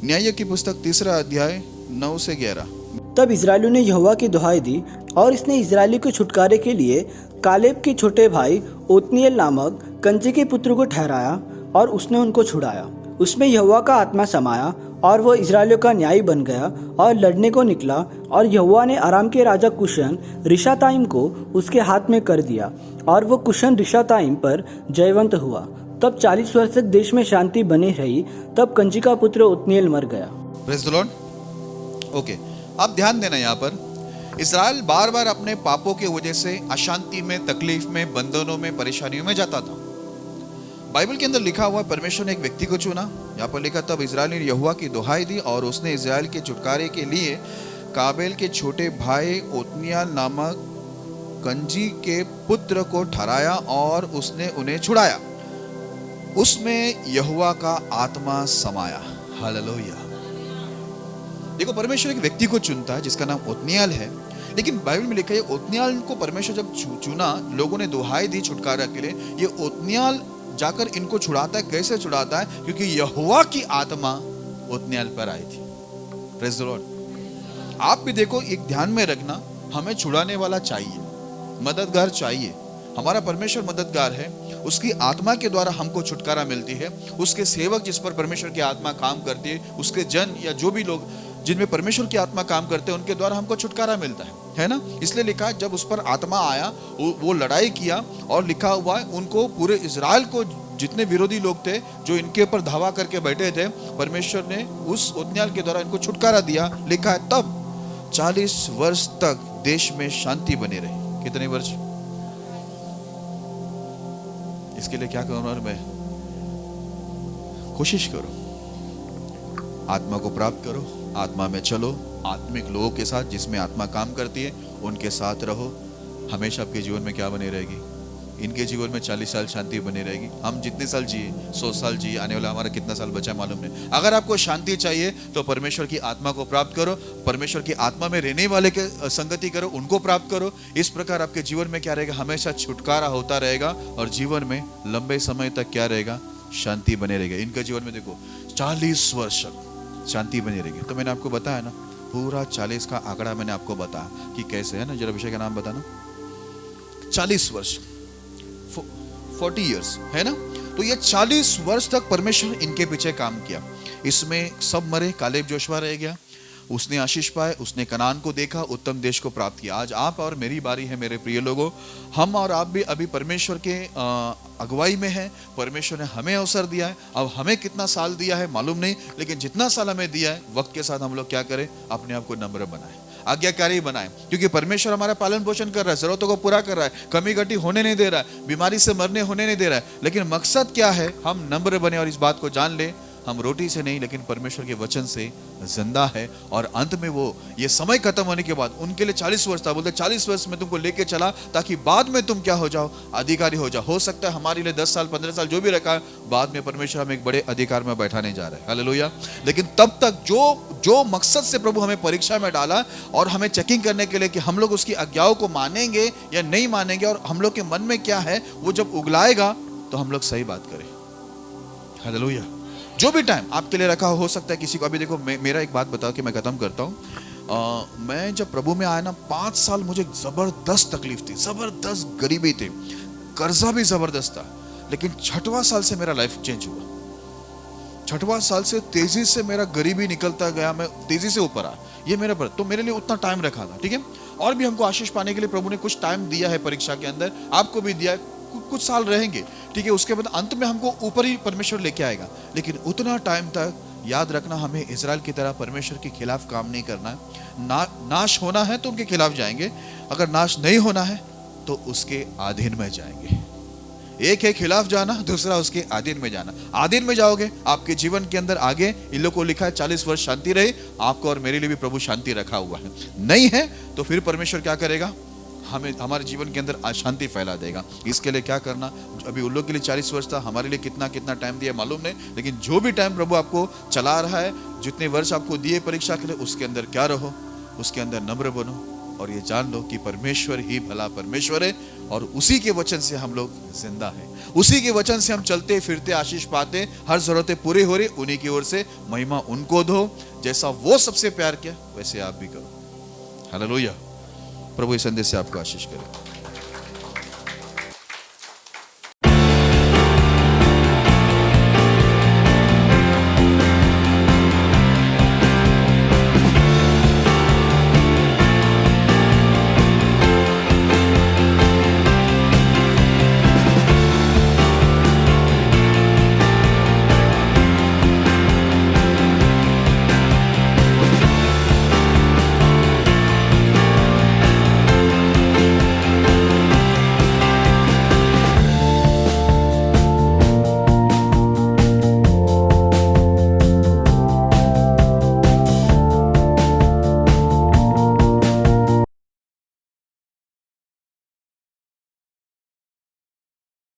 न्याय की पुस्तक 3 अध्याय 9 से 11। तब इस्राएलियों ने यहोवा की दुहाई दी और इसने इस्राएली को छुटकारे के लिए कालेब के छोटे भाई ओत्निएल नामक कंजी के पुत्र को ठहराया और उसने उनको छुड़ाया। उसमें यहोवा का आत्मा समाया और वह इस्राएलियों का न्यायी बन गया और लड़ने को निकला। और यहोवा ने अराम के राजा कुशन रिशाताइम को उसके हाथ में कर दिया और वो कुशन रिशाताइम पर जयवंत हुआ। तब 40 वर्ष तक देश में शांति बनी रही। तब कंजी का पुत्र ओत्निएल मर गया। Praise the Lord. ओके, आप ध्यान देना, यहाँ पर इस्राएल बार बार अपने पापों की वजह से अशांति में, तकलीफ में, बंधनों में, परेशानियों में जाता था। बाइबल के अंदर लिखा हुआ परमेश्वर ने एक व्यक्ति को चुना। यहाँ पर लिखा, तब इस्राएल ने यहोवा की दुहाई दी और उसने इस्राएल के छुटकारे के लिए काबेल के छोटे भाई ओत्निएल नामक कंजी के पुत्र को ठहराया और उसने उन्हें छुड़ाया। उसमें यहोवा का आत्मा समाया। हालेलुया। देखो, परमेश्वर एक व्यक्ति को चुनता है जिसका नाम ओत्निएल है। लेकिन बाइबल में लिखा है ओत्निएल को परमेश्वर जब चुना, लोगों ने दुहाई दी छुटकारा के लिए, ये ओत्निएल जाकर इनको छुड़ाता है। कैसे छुड़ाता है? क्योंकि यहोवा की आत्मा ओत्निएल पर आई थी। Praise the Lord. आप भी देखो, एक ध्यान में रखना, हमें छुड़ाने वाला चाहिए, मददगार चाहिए। हमारा परमेश्वर मददगार है, उसकी आत्मा के द्वारा हमको छुटकारा मिलती है। उसके सेवक जिस पर परमेश्वर की आत्मा काम करती है, उसके जन या जो भी लोग जिनमें परमेश्वर की आत्मा काम करते हैं, उनके द्वारा हमको छुटकारा मिलता है ना। इसलिए लिखा है, जब उस पर आत्मा आया, वो लड़ाई किया और लिखा हुआ है उनको, पूरे इजराइल को, जितने विरोधी लोग थे जो इनके ऊपर धावा करके बैठे थे, परमेश्वर ने उस ओत्निएल के द्वारा इनको छुटकारा दिया। लिखा है, तब 40 वर्ष तक देश में शांति बनी रही। कितने वर्ष? इसके लिए क्या करूं मैं? कोशिश करो, आत्मा को प्राप्त करो, आत्मा में चलो, आत्मिक लोगों के साथ जिसमें आत्मा काम करती है उनके साथ रहो। हमेशा आपके जीवन में क्या बनी रहेगी? इनके जीवन में 40 साल शांति बनी रहेगी। हम जितने साल जिए, 100 साल जिए, आने वाला हमारा कितना साल बचा मालूम नहीं। अगर आपको शांति चाहिए तो परमेश्वर की आत्मा को प्राप्त करो, परमेश्वर की आत्मा में रहने वाले के संगति करो, उनको प्राप्त करो। इस प्रकार आपके जीवन में क्या रहेगा? हमेशा छुटकारा होता रहेगा और जीवन में लंबे समय तक क्या रहेगा? शांति बने रहेगा। इनके जीवन में देखो 40 वर्ष शांति बनी रहेगी। तो मैंने आपको बताया ना, पूरा 40 का आंकड़ा मैंने आपको बताया कि कैसे है ना। जरा विषय का नाम बताना। 40 वर्ष, 40 years है ना। तो ये 40 वर्ष तक परमेश्वर इनके पीछे काम किया। इसमें सब मरे, कालेब जोशुआ रह गया, उसने आशीष पाए, उसने कनान को देखा, उत्तम देश को प्राप्त किया। आज आप और मेरी बारी है मेरे प्रिय लोगों। हम और आप भी अभी परमेश्वर के अगुवाई में है। परमेश्वर ने हमें अवसर दिया है। अब हमें कितना साल दिया है मालूम नहीं, लेकिन जितना साल हमें दिया है, वक्त के साथ हम लोग क्या करें? अपने आप को नम्र बनाए, आज्ञाकारी बनाए, क्योंकि परमेश्वर हमारा पालन पोषण कर रहा है, जरूरतों को पूरा कर रहा है, कमी घटी होने नहीं दे रहा है, बीमारी से मरने होने नहीं दे रहा है। लेकिन मकसद क्या है? हम नम्र बने और इस बात को जान ले, हम रोटी से नहीं लेकिन परमेश्वर के वचन से जिंदा है। और अंत में वो ये समय खत्म होने के बाद उनके लिए 40 वर्ष था, बोलते 40 वर्ष में तुमको लेके चला ताकि बाद में तुम क्या हो जाओ, अधिकारी हो जाओ। हो सकता है हमारे लिए 10 साल 15 साल जो भी रखा है, बाद में परमेश्वर हमें एक बड़े अधिकार में बैठाने जा रहा है। हालेलुया। लेकिन तब तक जो मकसद से प्रभु हमें परीक्षा में डाला और हमें चेकिंग करने के लिए कि हम लोग उसकी आज्ञाओं को मानेंगे या नहीं मानेंगे और हम लोग के मन में क्या है, वो जब उगलाएगा तो हम लोग सही बात करें। हालेलुया। जो भी टाइम आपके लिए रखा हो सकता है किसी को। अभी देखो मेरा एक बात बता के मैं खत्म करता हूँ। मैं जब प्रभु में आया ना, 5 साल मुझे जबरदस्त तकलीफ थी, जबरदस्त गरीबी थी, कर्जा भी जबरदस्त था। लेकिन 6वां साल से मेरा लाइफ चेंज हुआ। 6वां साल से तेजी से मेरा गरीबी निकलता गया, मैं तेजी से ऊपर आया। ये मेरे पर तो मेरे लिए उतना टाइम रखा था, ठीक है। और भी हमको आशीष पाने के लिए प्रभु ने कुछ टाइम दिया है परीक्षा के अंदर, आपको भी दिया है। कुछ साल रहेंगे, ठीक है। उसके बाद अंत में हमको ऊपर ही परमेश्वर लेके आएगा। लेकिन उतना टाइम तक याद रखना, हमें इजराइल की तरह परमेश्वर के खिलाफ काम नहीं करना है। नाश होना है तो उनके खिलाफ जाएंगे, अगर नाश नहीं होना है तो उसके अधीन में जाएंगे। एक है खिलाफ जाना, दूसरा उसके अधीन में जाना। अधीन में जाओगे आपके जीवन के अंदर आगे इन लोगों को लिखा है 40 वर्ष शांति रहे। आपको और मेरे लिए भी प्रभु शांति रखा हुआ है। नहीं है तो फिर परमेश्वर क्या करेगा, हमें हमारे जीवन के अंदर अशांति फैला देगा। इसके लिए क्या करना, अभी उन लोग के लिए 40 वर्ष था, हमारे लिए कितना परमेश्वर दिया मालूम नहीं। लेकिन जो भी टाइम प्रभु आपको चला रहा है, जितने वर्ष आपको दिए परीक्षा के लिए, उसके अंदर क्या रहो, उसके अंदर नम्र बनो और ये जान लो कि परमेश्वर ही भला परमेश्वर है और उसी के वचन से हम लोग जिंदा हैं। उसी के वचन से हम चलते फिरते आशीष पाते, हर जरूरतें पूरी हो रही, उन्हीं की ओर से महिमा उनको दो। जैसा वो सबसे प्यार किया वैसे आप भी करो। हालेलुया। प्रभु इस संदेश से आपको आशीष करे।